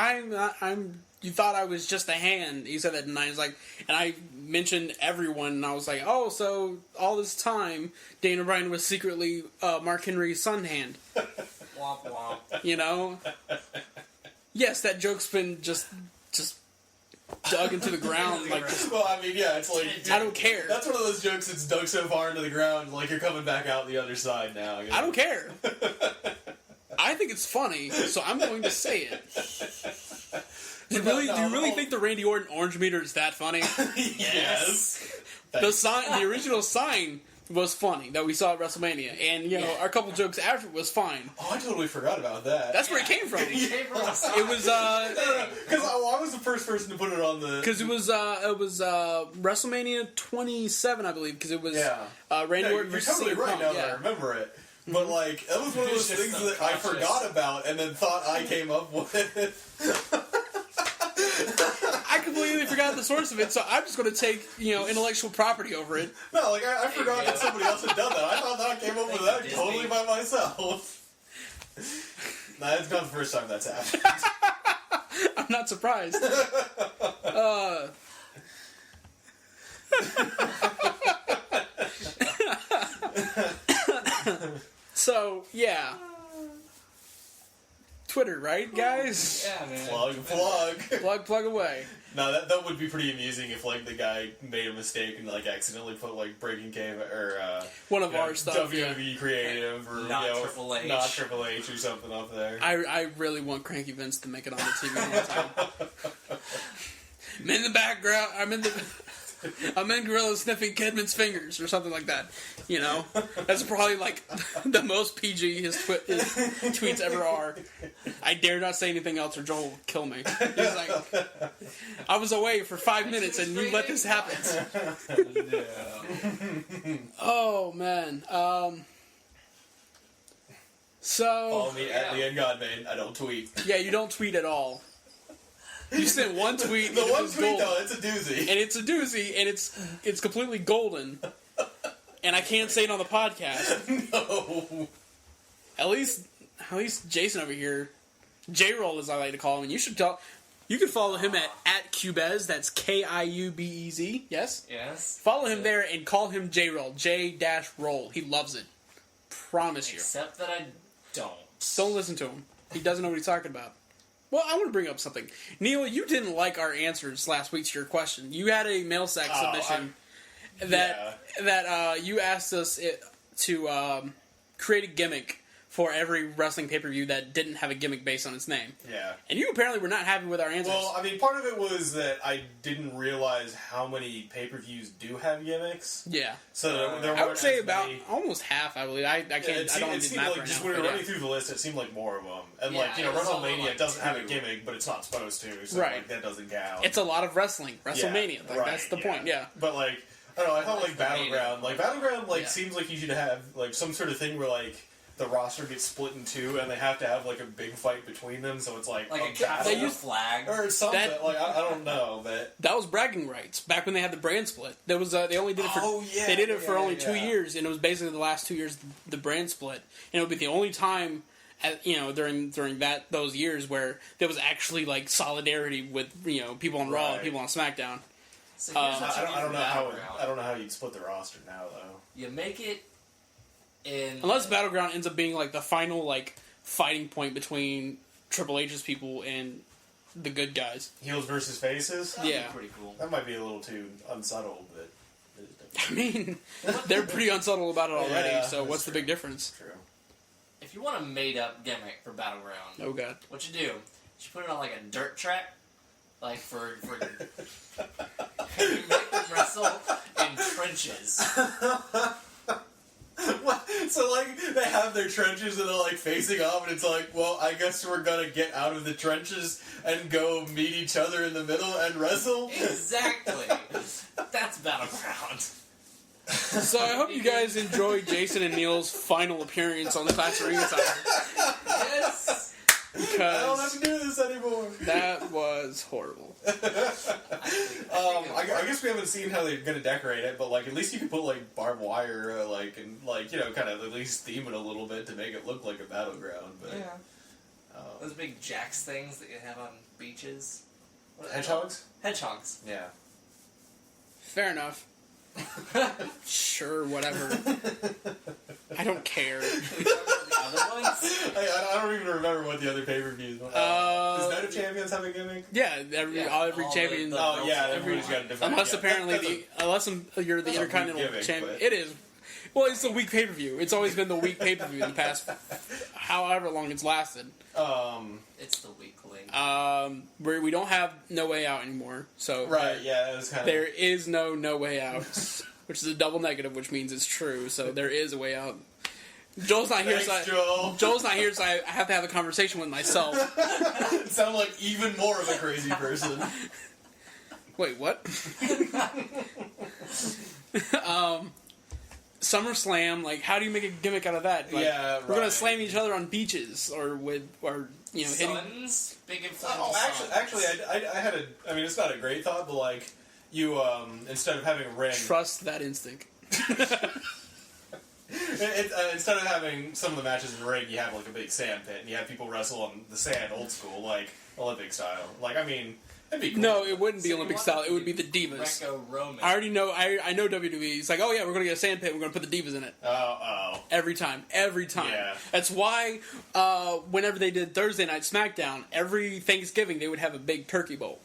you thought I was just a hand. He said that tonight. He's like, and I mentioned everyone, and I was like, oh, so all this time, Dana Bryan was secretly Mark Henry's sun hand. Womp womp. You know? Yes, that joke's been just dug into the ground. Like, well, I mean, yeah, it's like... I don't care. That's one of those jokes that's dug so far into the ground, like you're coming back out the other side now. You know? I don't care. I think it's funny, so I'm going to say it. Do you really think the Randy Orton orange meter is that funny? Yes. The original sign was funny that we saw at WrestleMania, and our couple jokes after was fine. Oh, I totally forgot about that. That's where it came from. It was because I was the first person to put it on the. Because it was WrestleMania 27, I believe. Because it was Randy Orton versus You're totally right now that I remember it. But, like, that was one of those things that I forgot about and then thought I came up with. I completely forgot the source of it, so I'm just going to take, intellectual property over it. No, like, I forgot that somebody else had done that. I thought that I came up with that totally by myself. Nah, it's not the first time that's happened. I'm not surprised. So, yeah. Twitter, right, guys? Yeah, man. Plug away. No, that would be pretty amusing if, like, the guy made a mistake and, like, accidentally put, like, Breaking Cave or, one of our stuff, WWE Creative or, not Triple H. Not Triple H or something up there. I really want Cranky Vince to make it on the TV one time. I'm in the background. I'm in Gorilla sniffing Kidman's fingers or something like that. That's probably like the most PG his tweets ever are. I dare not say anything else or Joel will kill me. He's like, I was away for 5 minutes and you let this happen. Oh man. Follow me at the Godman. I don't tweet. Yeah, you don't tweet at all. You sent one tweet. The one tweet, though, it's a doozy. And it's a doozy, and it's completely golden. And I can't say it on the podcast. No. At least Jason over here, J-Roll as I like to call him, and you should tell... You can follow him at Cubez. That's Kiubez. Yes? Yes. Follow him there and call him J-Roll. J-Roll. He loves it. Promise you. Except that I don't. Don't listen to him. He doesn't know what he's talking about. Well, I want to bring up something. Neil, you didn't like our answers last week to your question. You had a mail sack submission that you asked us to create a gimmick for every wrestling pay-per-view that didn't have a gimmick based on its name. Yeah. And you apparently were not happy with our answers. Well, I mean, part of it was that I didn't realize how many pay-per-views do have gimmicks. Yeah. So there I would say as about many. almost half, I believe. I can't. It I don't it do seemed math like right just now. when we were but running through the list, it seemed like more of them. And Yeah, like, it was all WrestleMania like doesn't have a 2. gimmick, but it's not supposed to. So Right. like, that doesn't count. It's a lot of wrestling. WrestleMania. Like, right, that's the point. Yeah. But like, I don't know. I thought like WrestleMania. Battleground Yeah. seems like you should have like some sort of thing where like the roster gets split in two and they have to have like a big fight between them. So it's like Like a battle capture flag. or something. That- Like I don't know, but That was bragging rights back when they had the brand split. There was they only did it for they did it for only 2 years, and it was basically the last 2 years the brand split, and it would be the only time during those years where there was actually like solidarity with people on Raw and Right. people on SmackDown. So here's what you do I don't for know how Battleground. I don't know how you'd split the roster now though. You make it in... Unless Battleground ends up being like the final like fighting point between Triple H's people and the good guys. Heels versus faces. That'd be yeah. pretty cool. That might be a little too unsubtle, but it is I mean, they're pretty unsubtle about it already. Yeah, so what's that's the big difference? true. If you want a made-up gimmick for Battleground, Oh god. what you do, you put it on like a dirt track, like for you make them wrestle in trenches. What? So like they have their trenches and they're like facing off, and it's like, well, I guess we're gonna get out of the trenches and go meet each other in the middle and wrestle. Exactly. That's Battleground. So I hope you guys enjoyed Jason and Neil's final appearance on the Clash Arena Attire. Yes. I don't have Because to do this anymore. that was horrible. I guess we haven't seen how they're gonna decorate it, but like at least you can put like barbed wire, and like kind of at least theme it a little bit to make it look like a battleground. But Those big jacks things that you have on beaches. What are they hedgehogs. called? Hedgehogs. Yeah. Fair enough. Sure, whatever. I don't care. The other ones? I don't even remember what the other pay-per-views were. Does Night of Champions have a gimmick? Yeah, every all champion. the- Oh yeah, Every- everybody's got a different. Unless yeah, apparently unless you're the that's a Intercontinental weak gimmick, champion, but- it is. Well, it's the week pay per view. It's always been the week pay per view in the past, however long it's lasted. It's the weak link. Where we don't have No Way Out anymore, so Right. Yeah, it was kind there is no Way Out, which is a double negative, which means it's true. So there is a way out. Joel's not here, Thanks, so Joel. Joel's not here, so I have to have a conversation with myself. Sound like even more of a crazy person. Wait, what? SummerSlam, like, how do you make a gimmick out of that? Like, Yeah, we're gonna right. slam each other on beaches or hitting. Suns? Big inflatable Oh, actually, suns. I had I mean, it's not a great thought, but like you instead of having a ring, Trust that instinct. instead of having some of the matches in the ring, you have like a big sand pit, and you have people wrestle on the sand, old school, like Olympic style. Like, I mean, that'd be cool. No, it wouldn't be So you Olympic want style. it It to would be be the Divas. Greco-Roman. I already know. I know WWE. It's like, oh yeah, we're gonna get a sand pit. We're gonna put the Divas in it. Oh. Every time. Yeah. That's why whenever they did Thursday Night SmackDown, every Thanksgiving they would have a big turkey bowl.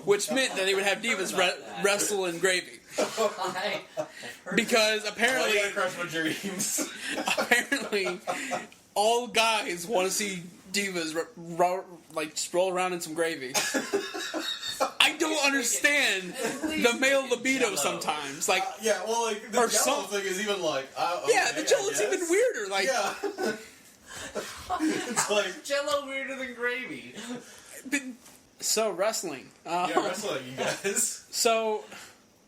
Which meant that they would have Divas wrestle in gravy. I have heard Because Oh, apparently, you gotta crush my dreams. apparently, all guys want to see Divas just roll around in some gravy. I don't understand the male libido Jello. sometimes. Like, Yeah, well, like the Or Jello some- thing is even like, yeah, okay, the Jello's I even guess. weirder. Like, Yeah. It's like Jello weirder than gravy. so wrestling. yeah, wrestling, you guys. So,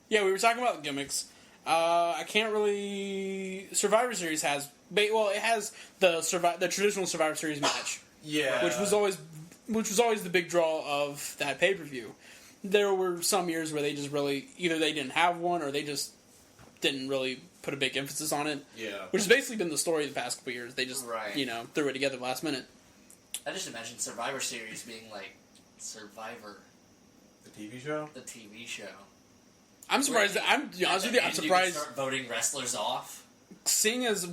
yeah, we were talking about gimmicks. I can't really. Survivor Series has, it has the traditional Survivor Series match, Yeah, which was always the big draw of that pay per view. There were some years where they just really either they didn't have one or they just didn't really put a big emphasis on it. Yeah. Which has basically been the story of the past couple years. They just Right. threw it together last minute. I just imagine Survivor Series being like Survivor. The TV show? The TV show. I'm surprised. I'm to be honest with you. I'm surprised. You can start voting wrestlers off. Seeing as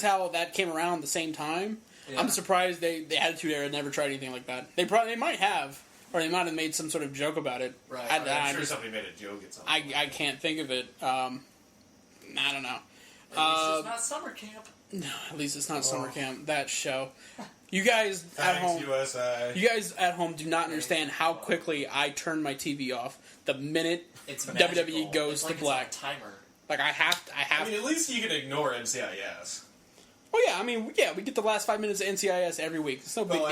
how that came around the same time, I'm surprised the Attitude Era never tried anything like that. They might have, or they might have made some sort of joke about it. Right. I'm sure somebody made a joke at some point. I can't think of it. I don't know. At least it's not summer camp. No, at least it's not summer camp. That show. You guys at home, USA. You guys at home do not understand how quickly I turn my TV off the minute WWE goes to black. It's like a timer. Like I have. I mean, at least you can ignore NCIS. Oh yeah, I mean, we get the last 5 minutes of NCIS every week. It's no big deal.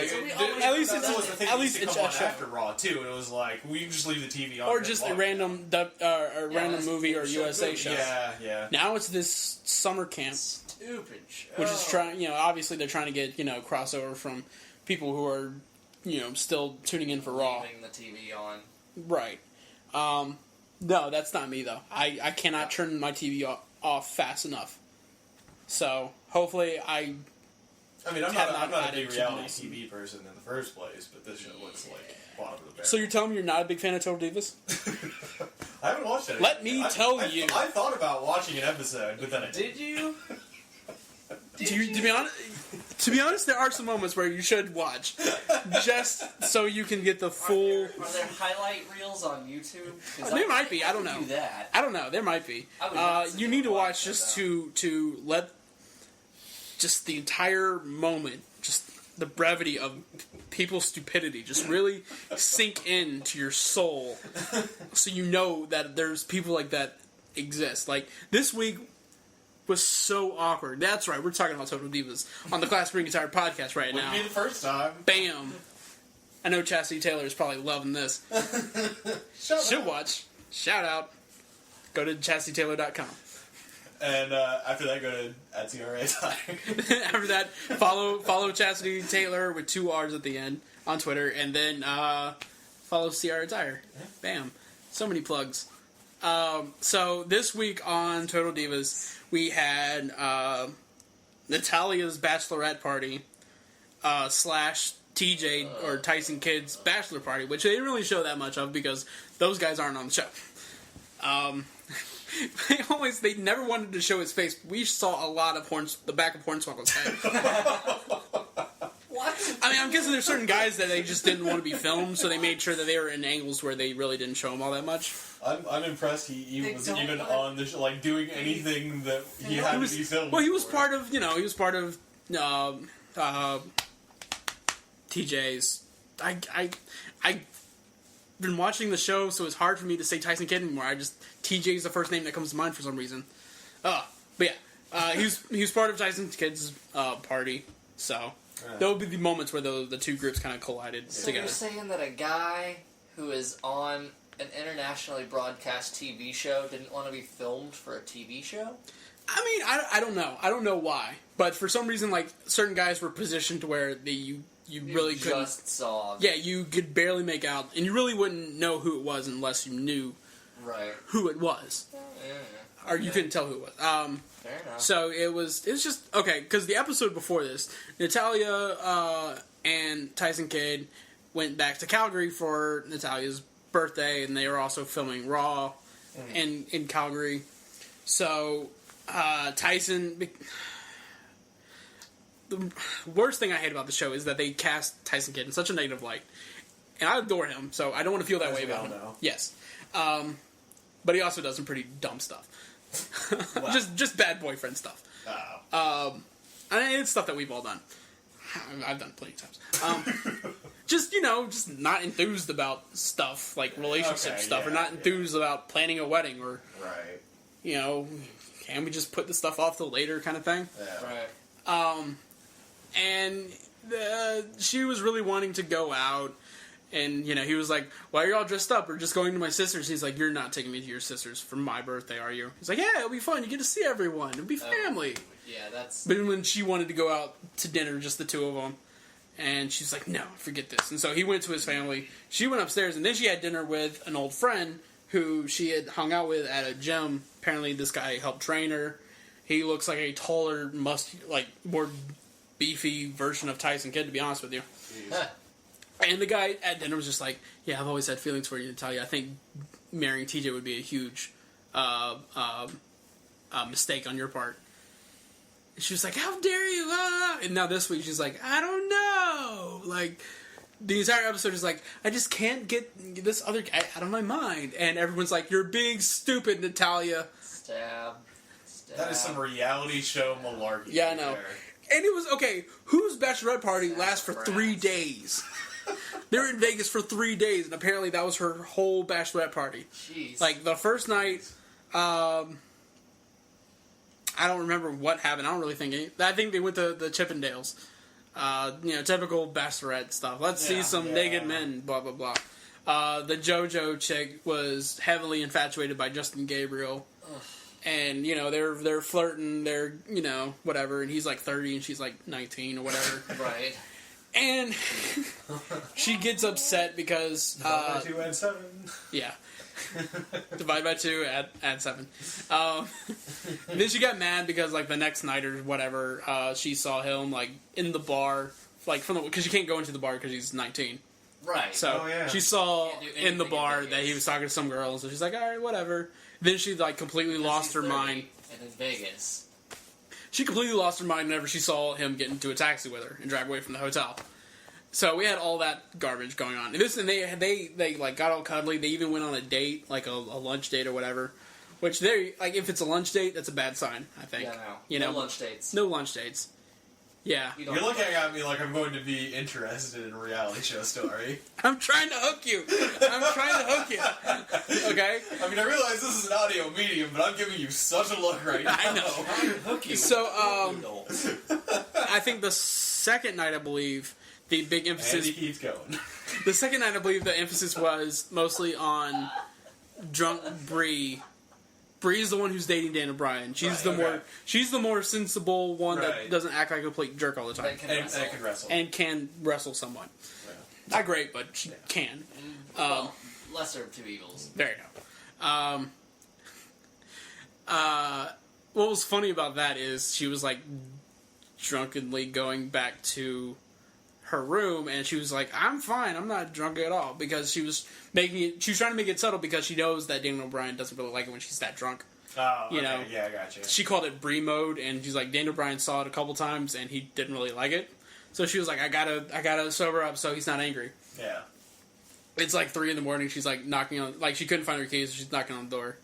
At least it's a show. After Raw too, and it was like we can just leave the TV on, or just a random movie or USA show. Yeah. Now it's this summer camp, stupid show, which is trying. Obviously they're trying to get crossover from people who are still tuning in for Raw. Leaving the TV on. Right. No, that's not me though. I cannot turn my TV off fast enough. So hopefully I'm not a big reality TV person in the first place, but this show looks like bottom of the barrel. So you're telling me you're not a big fan of Total Divas? I haven't watched it. Let me tell you. I thought about watching an episode, but then I did you? To be honest, there are some moments where you should watch, just so you can get the full. Are there highlight reels on YouTube? There might be. I don't know. Do that. I don't know. There might be. You need to watch just to let just the entire moment, just the brevity of people's stupidity, just really sink into your soul, so you know that there's people like that exist. Like this week was so awkward. That's right, we're talking about Total Divas on the Class Bring Attire podcast right now. Wouldn't be the first time. Bam! I know Chastity Taylor is probably loving this. Should watch. Shout out. Go to chastitytaylor.com. And after that, go to Attire. After that, follow Chastity Taylor with 2 R's at the end on Twitter, and then follow CR Attire. Bam. So many plugs. So this week on Total Divas, we had Natalia's bachelorette party / TJ or Tyson Kidd's bachelor party, which they didn't really show that much of because those guys aren't on the show. They never wanted to show his face. We saw a lot of the back of Hornswoggle's head. What? I mean, I'm guessing there's certain guys that they just didn't want to be filmed, so they made sure that they were in angles where they really didn't show him all that much. I'm impressed he was even on the show, like doing anything that he had to be filmed. Well, he was part of TJ's. I've been watching the show, so it's hard for me to say Tyson Kidd anymore. TJ is the first name that comes to mind for some reason. But yeah, he was part of Tyson Kidd's party, so there will be the moments where the two groups kind of collided together. You're saying that a guy who is on an internationally broadcast TV show didn't want to be filmed for a TV show? I mean, I don't know. I don't know why, but for some reason, like certain guys were positioned to where you really couldn't. Just saw. Yeah, you could barely make out, and you really wouldn't know who it was unless you knew who it was, or you couldn't tell who it was. Fair enough. So it was just okay because the episode before this, Natalya and Tyson Kidd went back to Calgary for Natalya's birthday, and they were also filming Raw in Calgary. So Tyson. The worst thing I hate about the show is that they cast Tyson Kidd in such a negative light. And I adore him, so I don't want to feel that way about him. Yes. But he also does some pretty dumb stuff. Wow. just bad boyfriend stuff. And it's stuff that we've all done. I've done plenty of times. Just not enthused about stuff, like relationship stuff, or not enthused about planning a wedding, or, can we just put the stuff off till later kind of thing? Yeah. Right. And she was really wanting to go out, and he was like, "Why are you all dressed up? Or just going to my sister's?" He's like, "You're not taking me to your sister's for my birthday, are you?" He's like, "Yeah, it'll be fun. You get to see everyone. It'll be family." Yeah, that's. But when she wanted to go out to dinner, just the two of them, and she's like, "No, forget this." And so he went to his family. She went upstairs, and then she had dinner with an old friend who she had hung out with at a gym. Apparently, this guy helped train her. He looks like a taller, more beefy version of Tyson Kidd, to be honest with you. And the guy at dinner was just like, yeah, I've always had feelings for you, Natalia. I think marrying TJ would be a huge mistake on your part. And she was like, how dare you? Ah! And now this week she's like, I don't know. Like, the entire episode is like, I just can't get this other guy out of my mind. And everyone's like, you're being stupid, Natalia. Stab. That is some reality show malarkey. Yeah, I know. There. And it was, okay, whose bachelorette party lasts for 3 days? They were in Vegas for 3 days, and apparently that was her whole bachelorette party. Jeez. Like, the first night, I don't remember what happened. I don't really think I think they went to the Chippendales. Typical bachelorette stuff. Let's see some naked men, blah, blah, blah. The JoJo chick was heavily infatuated by Justin Gabriel. Ugh. And, they're flirting, they're, whatever, and he's like 30 and she's like 19 or whatever. Right. And she gets upset because... Divide by 2, add 7. Yeah. Divide by 2, add 7. Then she got mad because, like, the next night or whatever, she saw him, like, in the bar, like, because you can't go into the bar because he's 19. Right. So she saw in the bar that he was talking to some girl, so she's like, alright, whatever. Then she, like, completely lost her mind. And in Vegas. She completely lost her mind whenever she saw him get into a taxi with her and drive away from the hotel. So we had all that garbage going on. And they like got all cuddly. They even went on a date, like a lunch date or whatever. Which they like, if it's a lunch date, that's a bad sign, I think. Yeah, no lunch dates. No lunch dates. Yeah. You're looking at me like I'm going to be interested in a reality show story. I'm trying to hook you. Okay? I mean, I realize this is an audio medium, but I'm giving you such a look right now. I know. I'm trying to hook you. So, I think the second night, I believe, the big emphasis... And he keeps going. The second night, I believe, the emphasis was mostly on drunk Bree. Bree's the one who's dating Dan O'Brien. She's she's the more sensible one that doesn't act like a complete jerk all the time. And can wrestle. And can wrestle someone. Yeah. Not great, but she can. Lesser of two evils. There you go. What was funny about that is she was like drunkenly going back to her room, and she was like, I'm fine, I'm not drunk at all, because she was trying to make it subtle because she knows that Daniel O'Brien doesn't really like it when she's that drunk. Oh, okay. Yeah, I got you. She called it Brie mode, and she's like, Daniel O'Brien saw it a couple times, and he didn't really like it. So she was like, I gotta sober up so he's not angry. Yeah. It's like 3 a.m, she's like knocking on, like she couldn't find her keys, so she's knocking on the door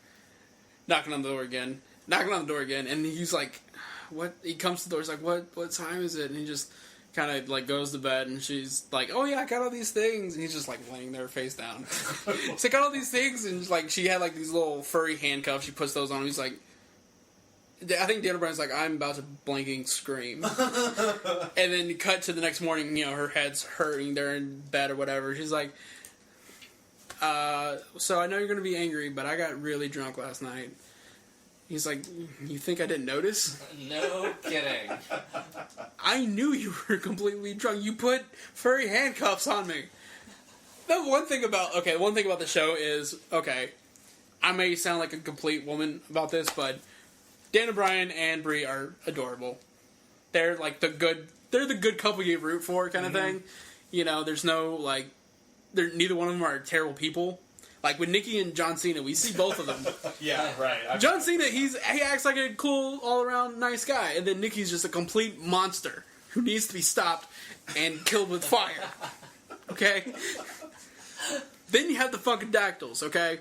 again, and he's like, what? He comes to the door, he's like, what time is it? And he just kind of like goes to bed, and she's like, oh yeah, I got all these things, and he's just like laying there face down. He's like, got all these things, and like she had like these little furry handcuffs, she puts those on, he's like, I think Dan O'Brien's like, I'm about to blanking scream. And then you cut to the next morning, her head's hurting, they're in bed or whatever, she's like, so I know you're gonna be angry, but I got really drunk last night. He's like, you think I didn't notice? No kidding. I knew you were completely drunk. You put furry handcuffs on me. One thing about the show is, okay, I may sound like a complete woman about this, but Dan O'Brien and Brie are adorable. They're like the good couple you root for kind of thing. There's no like, neither one of them are terrible people. Like, with Nikki and John Cena, we see both of them. Yeah, right. John Cena, he acts like a cool, all-around nice guy. And then Nikki's just a complete monster who needs to be stopped and killed with fire. Okay? Then you have the fucking Dactyls, okay?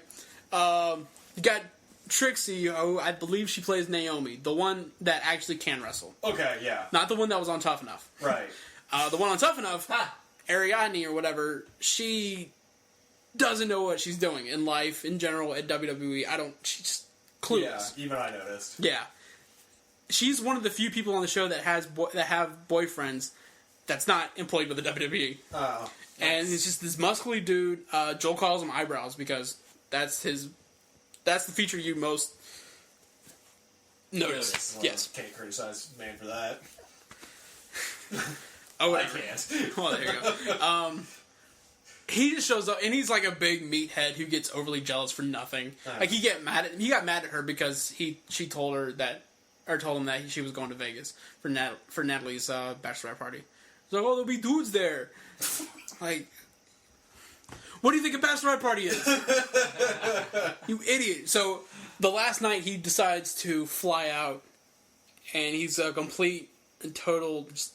You got Trixie, who I believe she plays Naomi. The one that actually can wrestle. Okay, yeah. Not the one that was on Tough Enough. Right. The one on Tough Enough, Ariadne or whatever, she doesn't know what she's doing in life, in general, at WWE. She's just clueless. Yeah, even I noticed. Yeah. She's one of the few people on the show that have boyfriends that's not employed with the WWE. Oh. Nice. And it's just this muscly dude. Joel calls him Eyebrows because that's the feature you most notice. Well, yes. Can't criticize the man for that. Oh, whatever. I can't. Well, there you go. He just shows up, and he's like a big meathead who gets overly jealous for nothing. Like, he got mad at her because she told him that she was going to Vegas for Natalie's bachelorette party. He's like, oh, there'll be dudes there. Like, What do you think a bachelorette party is? You idiot. So, the last night he decides to fly out, and he's a complete and total just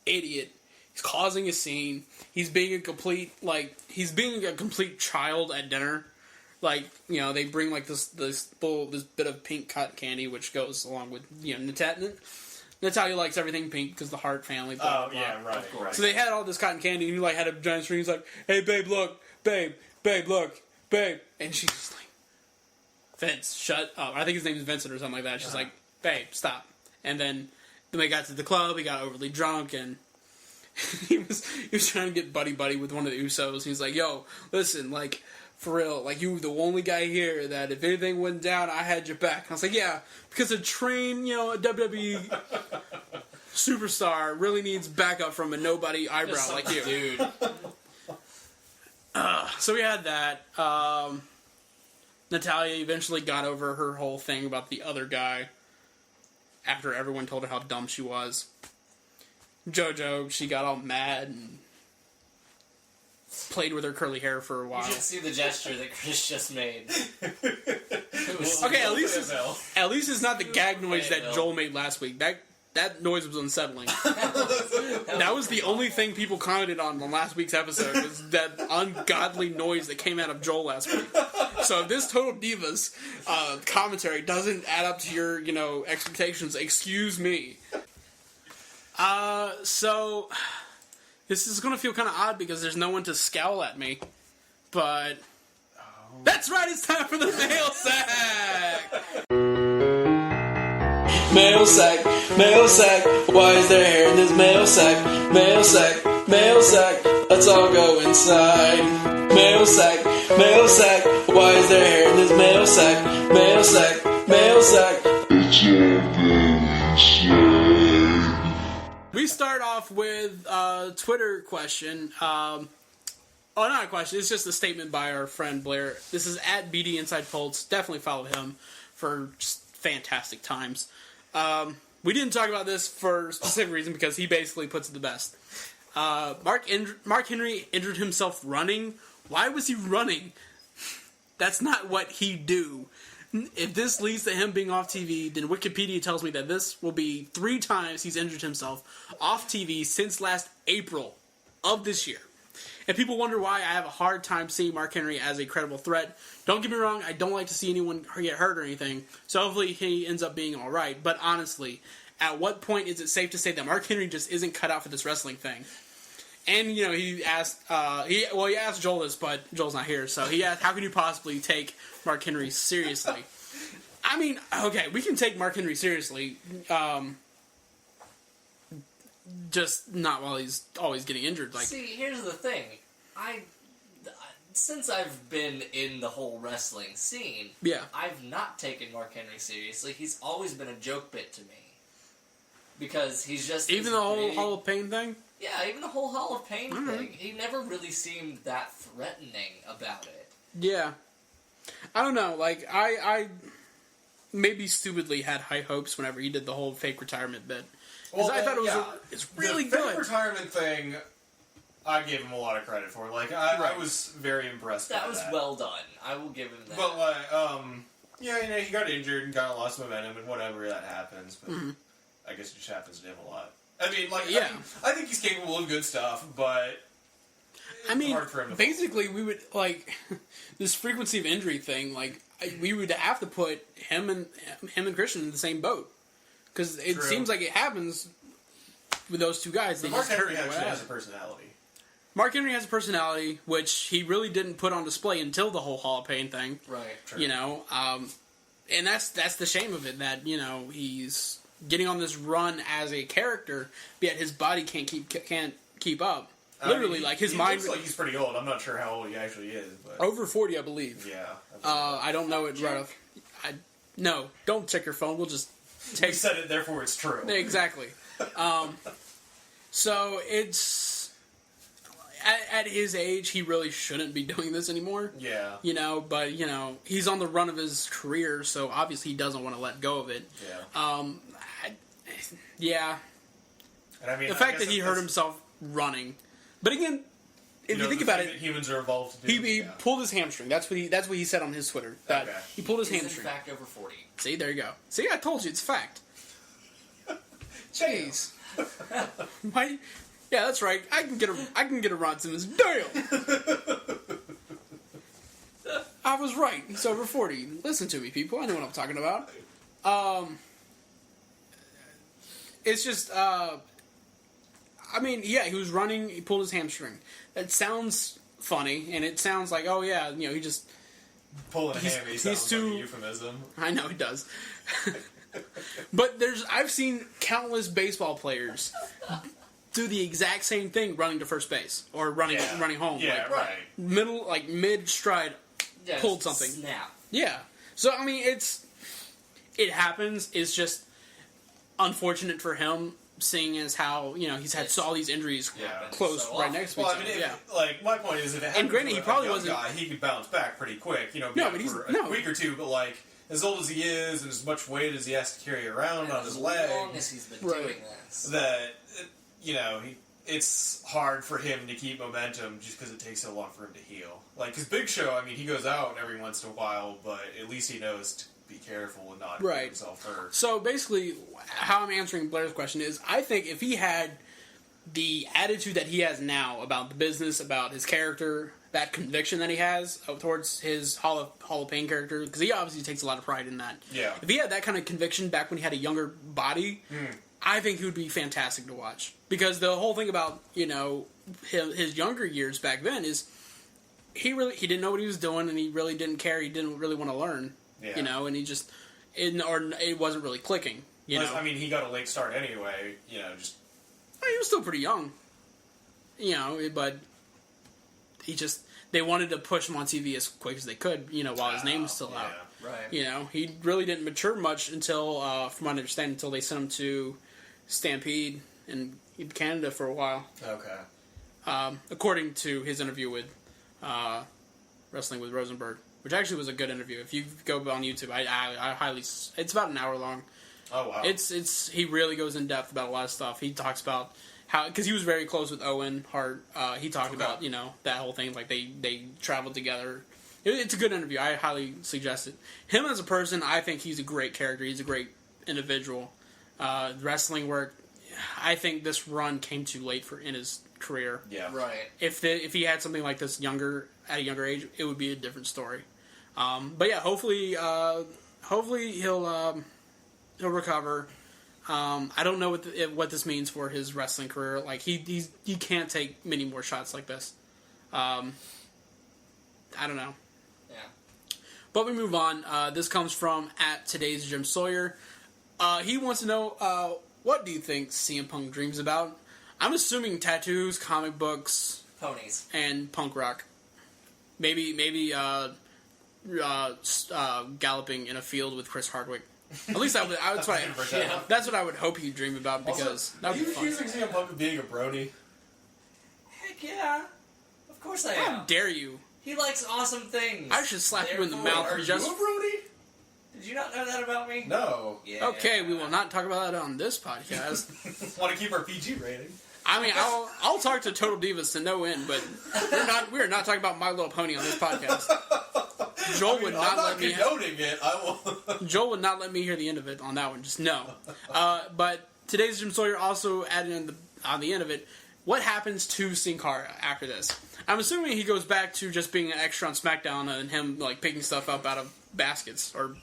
idiot. He's causing a scene. He's being a complete child at dinner. Like, you know, they bring like this bit of pink cotton candy, which goes along with, you know, Natalia likes everything pink because the Hart family. Blah, blah, yeah, right, right. So they had all this cotton candy, and he like had a giant string. He's like, "Hey, babe, look, babe, look, babe," and she's just like, "Vince, shut up." I think his name is Vincent or something like that. She's like, "Babe, stop." And then they got to the club. He got overly drunk, and he was trying to get buddy with one of the Usos. He's like, "Yo, listen, like." For real, like, you were the only guy here that if anything went down, I had your back. I was like, yeah, because a trained, you know, a WWE superstar really needs backup from a nobody eyebrow like you. Dude. So we had that. Natalia eventually got over her whole thing about the other guy after everyone told her how dumb she was. JoJo, she got all mad and played with her curly hair for a while. You should see the gesture that Chris just made. Okay, at least it's not the gag noise that Joel made last week. That noise was unsettling. That was the only thing people commented on last week's episode, was that ungodly noise that came out of Joel last week. So if this Total Divas commentary doesn't add up to your, you know, expectations, excuse me. So this is going to feel kind of odd because there's no one to scowl at me. But that's right, it's time for the mail sack! Mail sack, why is there hair in this mail sack? Mail sack, let's all go inside. Mail sack, why is there hair in this mail sack? Mail sack, it's all go inside. We start off with a Twitter question. Not a question, it's just a statement by our friend Blair. This is at BD Inside Pulse. Definitely follow him for just fantastic times. We didn't talk about this for a specific reason because he basically puts it the best. Mark Henry injured himself running. Why was he running? That's not what he do. If this leads to him being off TV, then Wikipedia tells me that this will be 3 times he's injured himself off TV since last April of this year. And people wonder why I have a hard time seeing Mark Henry as a credible threat. Don't get me wrong, I don't like to see anyone get hurt or anything, so hopefully he ends up being alright. But honestly, at what point is it safe to say that Mark Henry just isn't cut out for this wrestling thing? And, you know, he asked, he asked Joel this, but Joel's not here, so he asked, how can you possibly take Mark Henry seriously? I mean, okay, we can take Mark Henry seriously, just not while he's always getting injured. Like, see, here's the thing. Since I've been in the whole wrestling scene, yeah, I've not taken Mark Henry seriously. He's always been a joke bit to me. Because he's just... Even the whole Hall of Pain thing? Yeah, even the whole Hall of Pain thing. He never really seemed that threatening about it. Yeah. I don't know, like, I maybe stupidly had high hopes whenever he did the whole fake retirement bit. Well, I thought it was it's really the good. Fake retirement thing, I gave him a lot of credit for. Like, I was very impressed by that. That was well done. I will give him that. But, like, yeah, you know, he got injured and kind of lost momentum and whatever, that happens. But I guess it just happens to him a lot. I mean, like, yeah. I think he's capable of good stuff, but I mean, hard for him to basically, we would, like, this frequency of injury thing, like, we would have to put him and Christian in the same boat. Because it seems like it happens with those two guys. They Mark Henry actually has a personality. Mark Henry has a personality, which he really didn't put on display until the whole Hall of Pain thing. Right. True. You know, and that's the shame of it, that, you know, he's getting on this run as a character, yet his body can't keep up. Literally, like, his mind... He looks like he's pretty old. I'm not sure how old he actually is, but... Over 40, I believe. Yeah. I don't know it right off... No, don't check your phone. We'll just... We said it, therefore it's true. Exactly. So it's... At his age, he really shouldn't be doing this anymore. Yeah. You know, but, you know, he's on the run of his career, so obviously he doesn't want to let go of it. Yeah. Yeah. And I mean, the fact that he hurt himself running. But again, if you think about it, humans are evolved to do. He pulled his hamstring. That's what he said on his Twitter. That he pulled his hamstring. In fact, over 40. See, there you go. See, I told you, it's fact. Jeez. Why? Yeah, that's right. I can get a Ron Simmons. Damn. I was right. He's over 40. Listen to me, people. I know what I'm talking about. It's just. I mean, yeah, he was running. He pulled his hamstring. That sounds funny, and it sounds like, oh yeah, he just pulling a hammy. Sounds like a euphemism. I know he does. But I've seen countless baseball players do the exact same thing, running to first base or running home. Yeah, right. Mid stride, pulled something. Snap. Yeah. So I mean, it happens. It's just unfortunate for him, seeing as how he's had all these injuries close right next to each other. My point is, if it happened to he probably wasn't. Guy, he could bounce back pretty quick. But he's for a week or two. But as old as he is, and as much weight as he has to carry around on his leg, as long as he's been doing this, that it's hard for him to keep momentum just because it takes so long for him to heal. Because Big Show, I mean, he goes out every once in a while, but at least he knows to be careful and not get himself hurt. So basically, how I'm answering Blair's question is, I think if he had the attitude that he has now about the business, about his character, that conviction that he has towards his Hall of Pain character, because he obviously takes a lot of pride in that. Yeah. If he had that kind of conviction back when he had a younger body, I think he would be fantastic to watch. Because the whole thing about his younger years back then is he didn't know what he was doing, and he really didn't care. He didn't really want to learn. Yeah. And he just it wasn't really clicking. I mean, he got a late start anyway. He was still pretty young. But they wanted to push him on TV as quick as they could, while his name was still out. Right. He really didn't mature much until, from my understanding, until they sent him to Stampede in Canada for a while. Okay. According to his interview with Wrestling with Rosenberg, which actually was a good interview. If you go on YouTube, I highly. It's about an hour long. Oh wow! He really goes in depth about a lot of stuff. He talks about how, because he was very close with Owen Hart. He talked about that whole thing, like they traveled together. It's a good interview. I highly suggest it. Him as a person, I think he's a great character. He's a great individual. Wrestling work, I think this run came too late in his career. Yeah, right. If he had something like this at a younger age, it would be a different story. But yeah, hopefully he'll recover. I don't know what this means for his wrestling career. Like he can't take many more shots like this. I don't know. Yeah. But we move on. This comes from @today's Jim Sawyer. He wants to know, what do you think CM Punk dreams about? I'm assuming tattoos, comic books, ponies, and punk rock. Maybe galloping in a field with Chris Hardwick. At least that's what I would hope he'd dream about, because that would be fun. Are you accusing CM Punk of being a brony? Heck yeah. Of course I am. How dare you? He likes awesome things. I should slap you in the mouth. Are you a brony? Did you not know that about me? No. Yeah. Okay, we will not talk about that on this podcast. Want to keep our PG rating? I mean, I'll talk to Total Divas to no end, but we're not talking about My Little Pony on this podcast. Joel would not let me. Condoning it. I will. Joel would not let me hear the end of it on that one. Just no. But today's Jim Sawyer also added on the end of it, what happens to Sin Cara after this? I'm assuming he goes back to just being an extra on SmackDown and him picking stuff up out of baskets or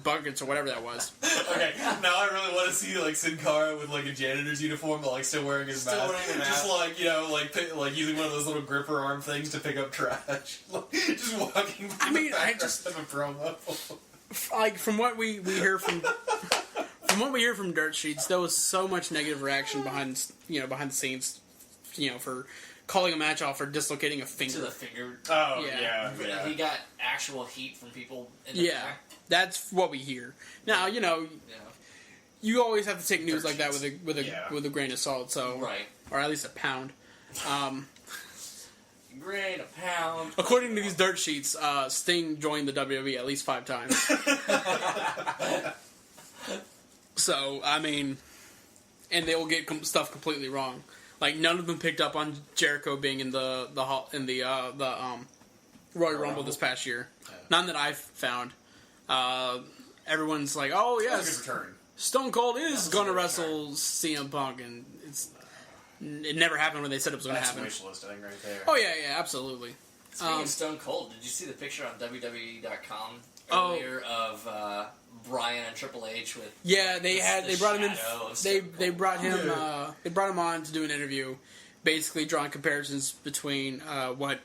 buckets or whatever that was. Okay, now I really want to see Sin Cara with a janitor's uniform, but still wearing his mask. Just using one of those little gripper arm things to pick up trash. Just walking. I mean, I just have a promo. From what we hear from what we hear from Dirt Sheets, there was so much negative reaction behind the scenes, for calling a match off or dislocating a finger. To the finger. Oh yeah. He got actual heat from people in the back. That's what we hear. Now, you always have to take news like that with a grain of salt, so right, or at least a pound. Grain, a pound. According to these Dirt Sheets, Sting joined the WWE at least 5 times. So I mean, and they will get stuff completely wrong, Like none of them picked up on Jericho being in the Royal Rumble this past year. Yeah. None that I've found. Everyone's like, oh yes, Stone Cold is going to wrestle CM Punk, and it never happened when they said it was going to happen. That's wish listing right there. Oh yeah, absolutely. Speaking of Stone Cold, did you see the picture on WWE.com earlier of Bryan and Triple H with? Yeah, they brought him in. They brought him on to do an interview, basically drawing comparisons between what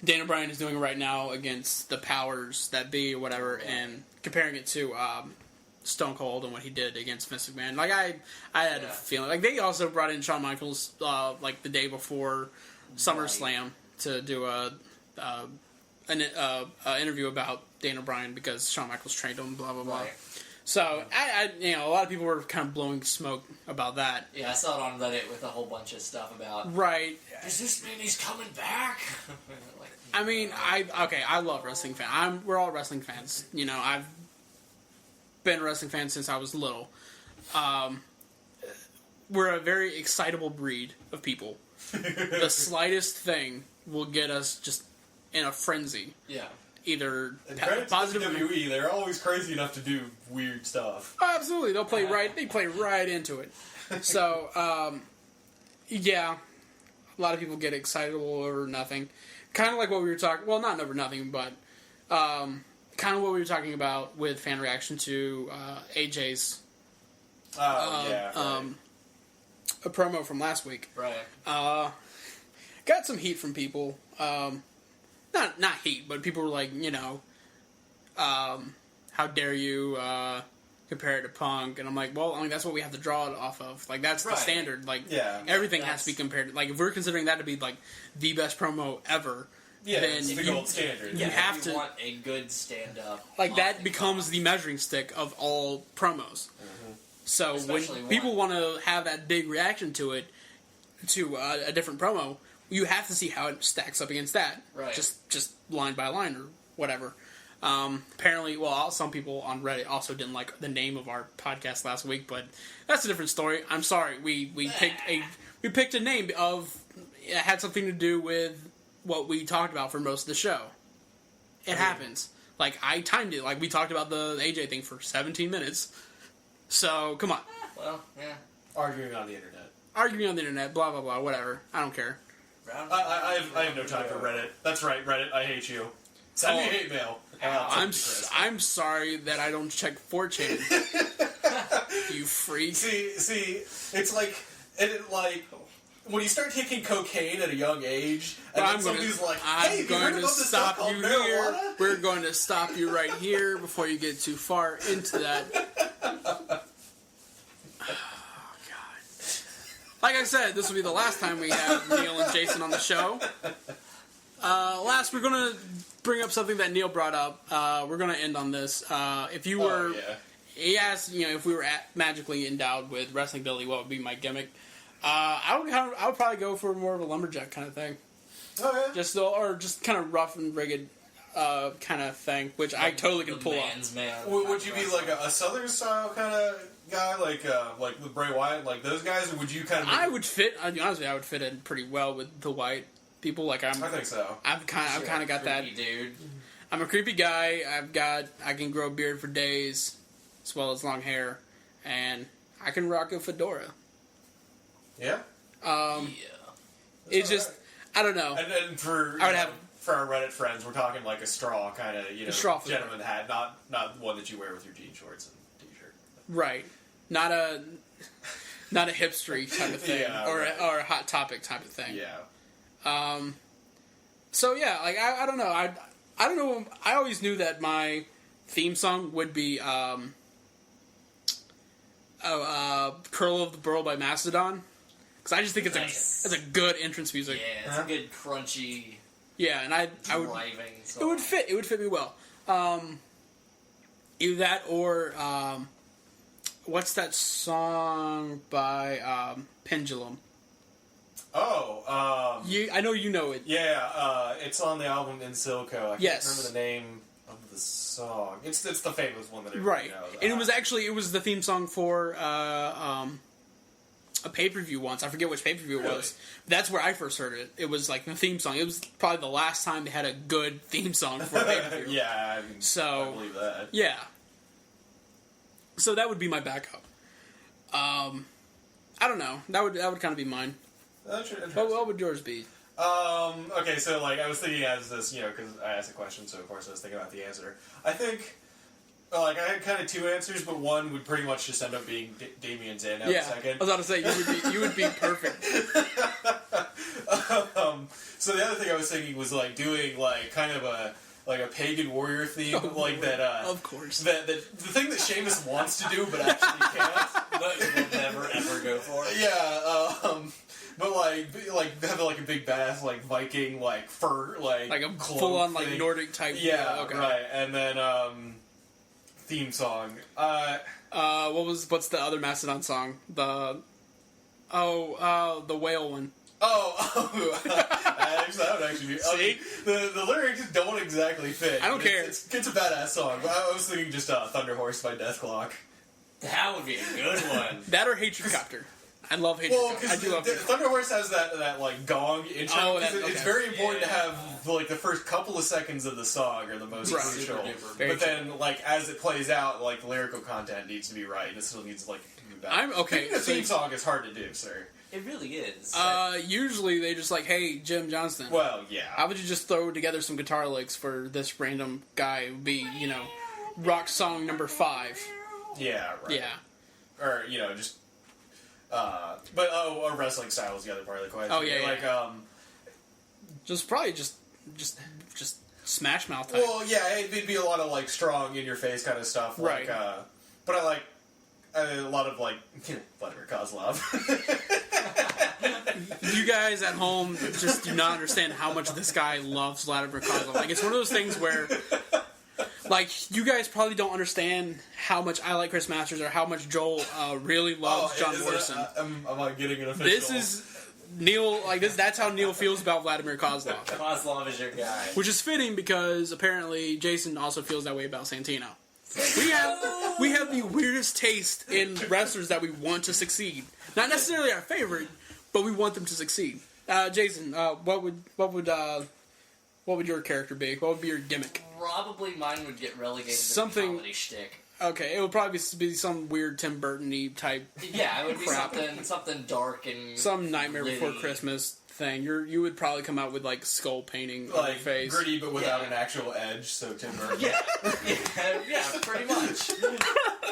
Daniel Bryan is doing right now against the powers that be or whatever, and comparing it to Stone Cold and what he did against Vince McMahon. Like I had a feeling. Like they also brought in Shawn Michaels like the day before SummerSlam to do an interview about Daniel Bryan because Shawn Michaels trained him. Blah blah blah. Right. So I a lot of people were kind of blowing smoke about that. Yeah, I saw it on Reddit with a whole bunch of stuff about. Right. Does this mean he's coming back? Like, I mean, I love wrestling fans. We're all wrestling fans. You know, I've been a wrestling fan since I was little. We're a very excitable breed of people. The slightest thing will get us just in a frenzy. Yeah. Either positive WWE, they're always crazy enough to do weird stuff. Oh, absolutely, they play right into it. So, yeah, a lot of people get excitable over nothing. Kind of like what we were talking. Well, not over nothing, but kind of what we were talking about with fan reaction to AJ's. A promo from last week. Right. Got some heat from people. Not heat, but people were like, you know, how dare you compare it to Punk? And I'm like, well, I mean, that's what we have to draw it off of. Like, that's the standard. Like, everything has to be compared. Like, if we're considering that to be, like, the best promo ever, then it's the gold standard. You have to want a good stand-up. Like, that becomes the measuring stick of all promos. Mm-hmm. So when people want to have that big reaction to it, to a different promo, you have to see how it stacks up against that. Right. Just line by line or whatever. Apparently, some people on Reddit also didn't like the name of our podcast last week, but that's a different story. I'm sorry. We picked a name it had something to do with what we talked about for most of the show. It happens. Like, I timed it. Like, we talked about the AJ thing for 17 minutes. So, come on. Well, yeah. Arguing on the internet, blah, blah, blah, whatever. I don't care. I have no time for Reddit. That's right, Reddit. I hate you. Send me hate mail. I'm sorry that I don't check 4chan. You freak. See, it's like when you start taking cocaine at a young age, and then somebody's like, "Hey, I'm going to stop you here. We're going to stop you right here before you get too far into that." Like I said, this will be the last time we have Neil and Jason on the show. Last, we're going to bring up something that Neil brought up. We're going to end on this. If you were... He asked, if we were magically endowed with wrestling ability, what would be my gimmick? I would probably go for more of a lumberjack kind of thing. Oh, yeah? Just kind of rough and rugged kind of thing, which I totally can pull off. Would you be like a Southern style kind of guy, like with Bray Wyatt, like those guys, or would you kind of? I would fit. Honestly, I would fit in pretty well with the white people. Like I think so. I've kind of got that. Dude. I'm a creepy guy. I can grow a beard for days, as well as long hair, and I can rock a fedora. Yeah. It's just I don't know. And for our Reddit friends, we're talking like a straw kind of gentleman hat, not one that you wear with your jean shorts and t-shirt. Right. Not a hipstery type of thing, or a hot topic type of thing. Yeah. So yeah, like I don't know. I don't know. I always knew that my theme song would be "Curl of the Burl" by Mastodon, because I just think it's a good entrance music. Yeah, it's a good crunchy. Yeah, and I would. Song. It would fit me well. Either that or what's that song by Pendulum? Oh, I know you know it. Yeah, it's on the album In Silico. I can't remember the name of the song. It's the famous one that everybody knows. And it was the theme song for a pay-per-view once. I forget which pay-per-view it Really? was. That's where I first heard it. It was like the theme song. It was probably the last time they had a good theme song for a pay-per-view. Yeah, So I believe that. yeah. So that would be my backup. I don't know. That would kind of be mine. What would yours be? Okay, so like I was thinking as this, because I asked a question, so of course I was thinking about the answer. I think, like I had kind of two answers, but one would pretty much just end up being Damien Sandow. Yeah, second. I was about to say you would be perfect. So the other thing I was thinking was like doing like kind of a pagan warrior theme, that. Of course. That the thing that Sheamus wants to do, but actually can't. But will never ever go for it. Yeah. But have like a big badass like Viking fur like a full on like Nordic type. Yeah. Okay. Right. And then theme song. What's the other Mastodon song? The whale one. That would actually be. See? The lyrics don't exactly fit. I don't care. It's a badass song. But I was thinking just Thunder Horse by Deathclock. That would be a good one. That or Hatred Copter. I love Hatred Copter. I do love Hatred Thunder Horse has that like gong intro. Oh, It's very important to have the first couple of seconds of the song are the most crucial. But then as it plays out, the lyrical content needs to be right. It still needs be bad. I'm okay. Picking a theme song is hard to do, sir. It really is. Usually they just hey, Jim Johnston. Well, yeah. How would you just throw together some guitar licks for this random guy? It would be, rock song number 5. Yeah, right. Yeah. Or, just... but, a wrestling style is the other part of the question. Oh, yeah. Just probably just Smash Mouth type. Well, yeah, it'd be a lot of, strong, in-your-face kind of stuff. Right. But I like... a lot of, Vladimir Kozlov. You guys at home just do not understand how much this guy loves Vladimir Kozlov. It's one of those things where, you guys probably don't understand how much I like Chris Masters or how much Joel really loves John Morrison. I'm getting an official... This is Neil, that's how Neil feels about Vladimir Kozlov. Kozlov is your guy. Which is fitting because apparently Jason also feels that way about Santino. We have the weirdest taste in wrestlers that we want to succeed. Not necessarily our favorite, but we want them to succeed. Jason, what would your character be? What would be your gimmick? Probably mine would get relegated to the comedy shtick. Okay, it would probably be some weird Tim Burton-y type. Yeah, it would be something dark and some Nightmare Before Christmas thing. You would probably come out with skull painting on your face, gritty but without an actual edge. So Tim Burton. Yeah, pretty much.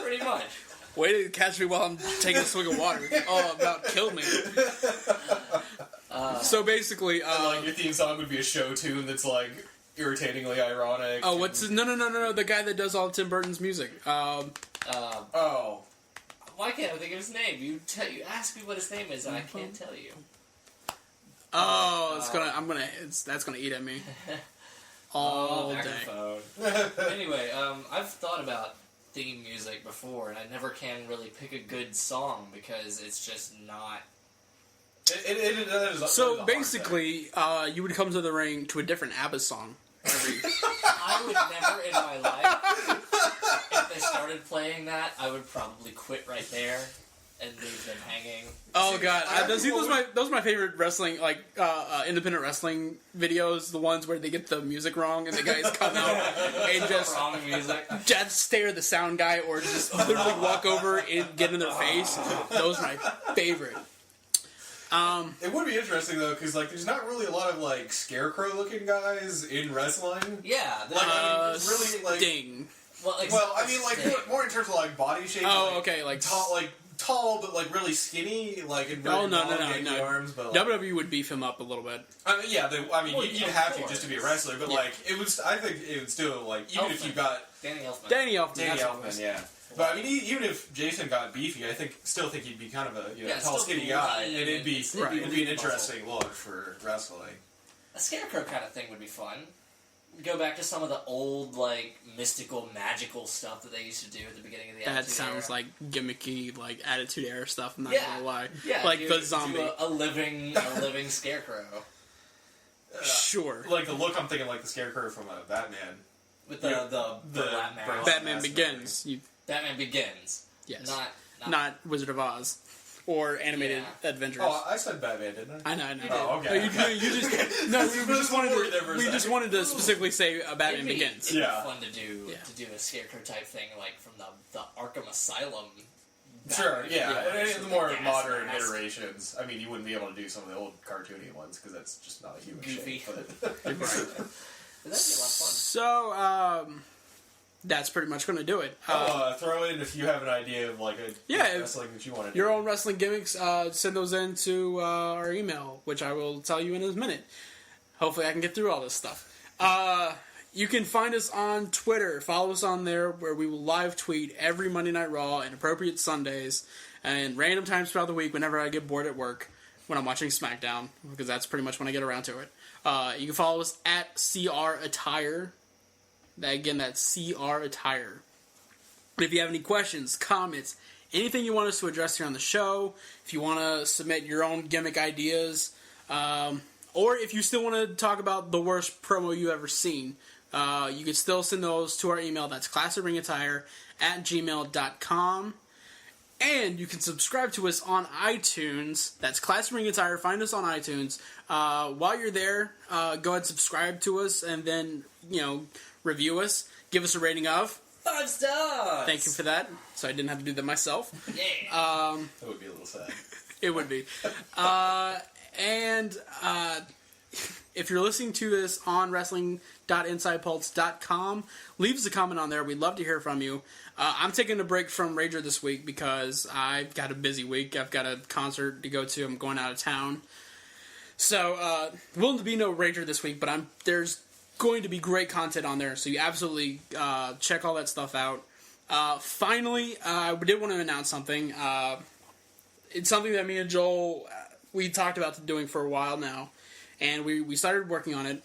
Pretty much. Way to catch me while I'm taking a swig of water. Oh, about killed me. So basically, your theme song would be a show tune that's irritatingly ironic. Oh, no? The guy that does all Tim Burton's music. Why can't I think of his name? You ask me what his name is, and I can't tell you. Oh, that's gonna eat at me all day. Anyway, I've thought about theme music before, and I never can really pick a good song because it's just not. So basically, you would come to the ring to a different ABBA song. I would never in my life. If they started playing that, I would probably quit right there and leave them hanging. Oh god, those are my favorite wrestling, independent wrestling videos. The ones where they get the music wrong and the guys come out and just wrong music, just stare at the sound guy or just literally walk over and get in their face. Those are my favorite. It would be interesting though, because there's not really a lot of scarecrow-looking guys in wrestling. Yeah, really Sting. More in terms of body shape. Oh, okay, tall, but really skinny, and really no. arms. But WWE would beef him up a little bit. You'd have to just to be a wrestler. But it would. I think it would still even if you got Danny Elfman. Danny Elfman, yeah. But even if Jason got beefy, I still think he'd be kind of a tall, skinny guy, and it'd be an interesting look for wrestling. A scarecrow kind of thing would be fun. Go back to some of the old, mystical, magical stuff that they used to do at the beginning of the Attitude Era. That sounds gimmicky, Attitude Era stuff. I'm not gonna lie. Yeah, the zombie, a living scarecrow. Sure. The look I'm thinking, the scarecrow from Batman. With the black mask. Batman Begins. Batman Begins. Yes. Not Not Wizard of Oz. or animated adventures. Oh, I said Batman, didn't I? I know. Oh, okay. We just wanted to specifically say Batman Begins. It'd be fun to do a Scarecrow type thing, like from the Arkham Asylum. Sure, and the more modern iterations. I mean, you wouldn't be able to do some of the old cartoony ones because that's just not a human Goofy. shape. But That'd be a lot of fun. So, that's pretty much going to do it. Throw in if you have an idea of like a wrestling that you want to do. Your own wrestling gimmicks, send those in to our email, which I will tell you in a minute. Hopefully I can get through all this stuff. You can find us on Twitter. Follow us on there where we will live tweet every Monday Night Raw and appropriate Sundays and random times throughout the week whenever I get bored at work when I'm watching SmackDown, because that's pretty much when I get around to it. You can follow us at CR Attire. Again, that's CR Attire. If you have any questions, comments, anything you want us to address here on the show, if you want to submit your own gimmick ideas, or if you still want to talk about the worst promo you've ever seen, you can still send those to our email. That's classicringattire@gmail.com. And you can subscribe to us on iTunes. That's Classic Ring Attire. Find us on iTunes. While you're there, go ahead and subscribe to us, and then, review us. Give us a rating of 5 stars! Thank you for that. So I didn't have to do that myself. Yeah. That would be a little sad. It would be. And if you're listening to this on wrestling.insidepulse.com, leave us a comment on there. We'd love to hear from you. I'm taking a break from Rager this week because I've got a busy week. I've got a concert to go to. I'm going out of town. So, will be no Rager this week, but there's going to be great content on there, so you absolutely check all that stuff out. Finally, I did want to announce something. It's something that me and Joel, we talked about doing for a while now, and we started working on it.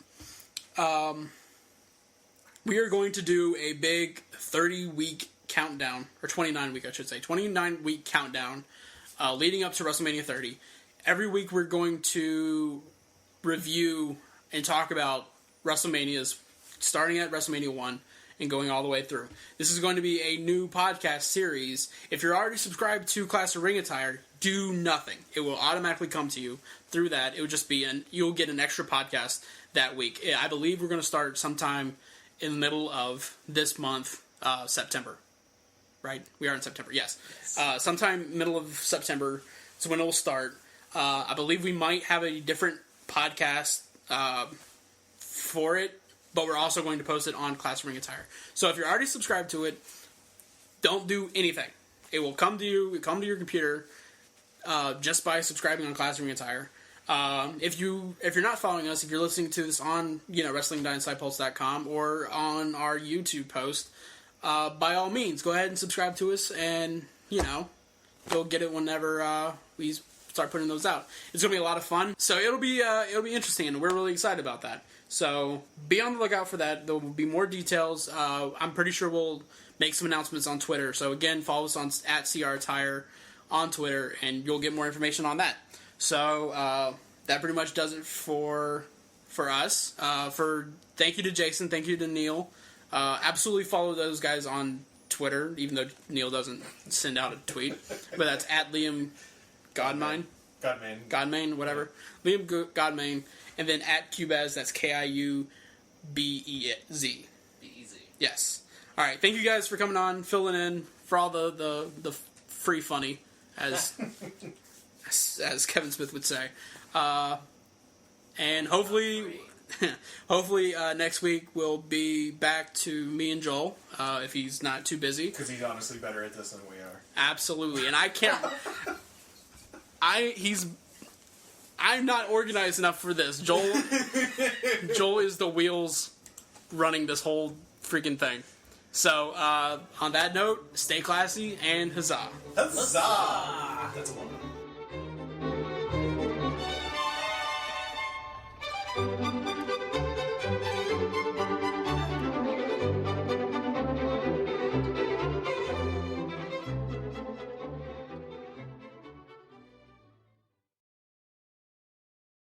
We are going to do a big 30-week countdown, or 29-week, I should say, 29-week countdown leading up to WrestleMania 30. Every week we're going to review and talk about WrestleManias, starting at WrestleMania 1 and going all the way through. This is going to be a new podcast series. If you're already subscribed to Classic Ring Attire, do nothing. It will automatically come to you through that. It would just be, you'll get an extra podcast that week. I believe we're going to start sometime in the middle of this month, September. Right? We are in September, yes. Sometime middle of September is when it will start. I believe we might have a different podcast for it, but we're also going to post it on Classic Ring Attire. So if you're already subscribed to it, don't do anything. It will come to you. It come to your computer just by subscribing on Classic Ring Attire. If you're not following us, if you're listening to this on wrestling.insidepulse.com or on our YouTube post, by all means, go ahead and subscribe to us, and you'll get it whenever we start putting those out. It's gonna be a lot of fun, so it'll be interesting, and we're really excited about that. So be on the lookout for that. There will be more details. I'm pretty sure we'll make some announcements on Twitter. So again, follow us on @CRAttire on Twitter, and you'll get more information on that. So that pretty much does it for us. Thank you to Jason, thank you to Neil. Absolutely follow those guys on Twitter, even though Neil doesn't send out a tweet. But that's @Liam Godmain, whatever. Liam Godmain, and then @Cubez. That's KIUBEZ. Be easy. Yes. All right. Thank you guys for coming on, filling in for all the free funny, as Kevin Smith would say. And hopefully next week we'll be back to me and Joel, if he's not too busy. Because he's honestly better at this than we are. Absolutely. And I can't... I'm not organized enough for this. Joel is the wheels running this whole freaking thing. So, on that note, stay classy and huzzah. Huzzah! That's a one.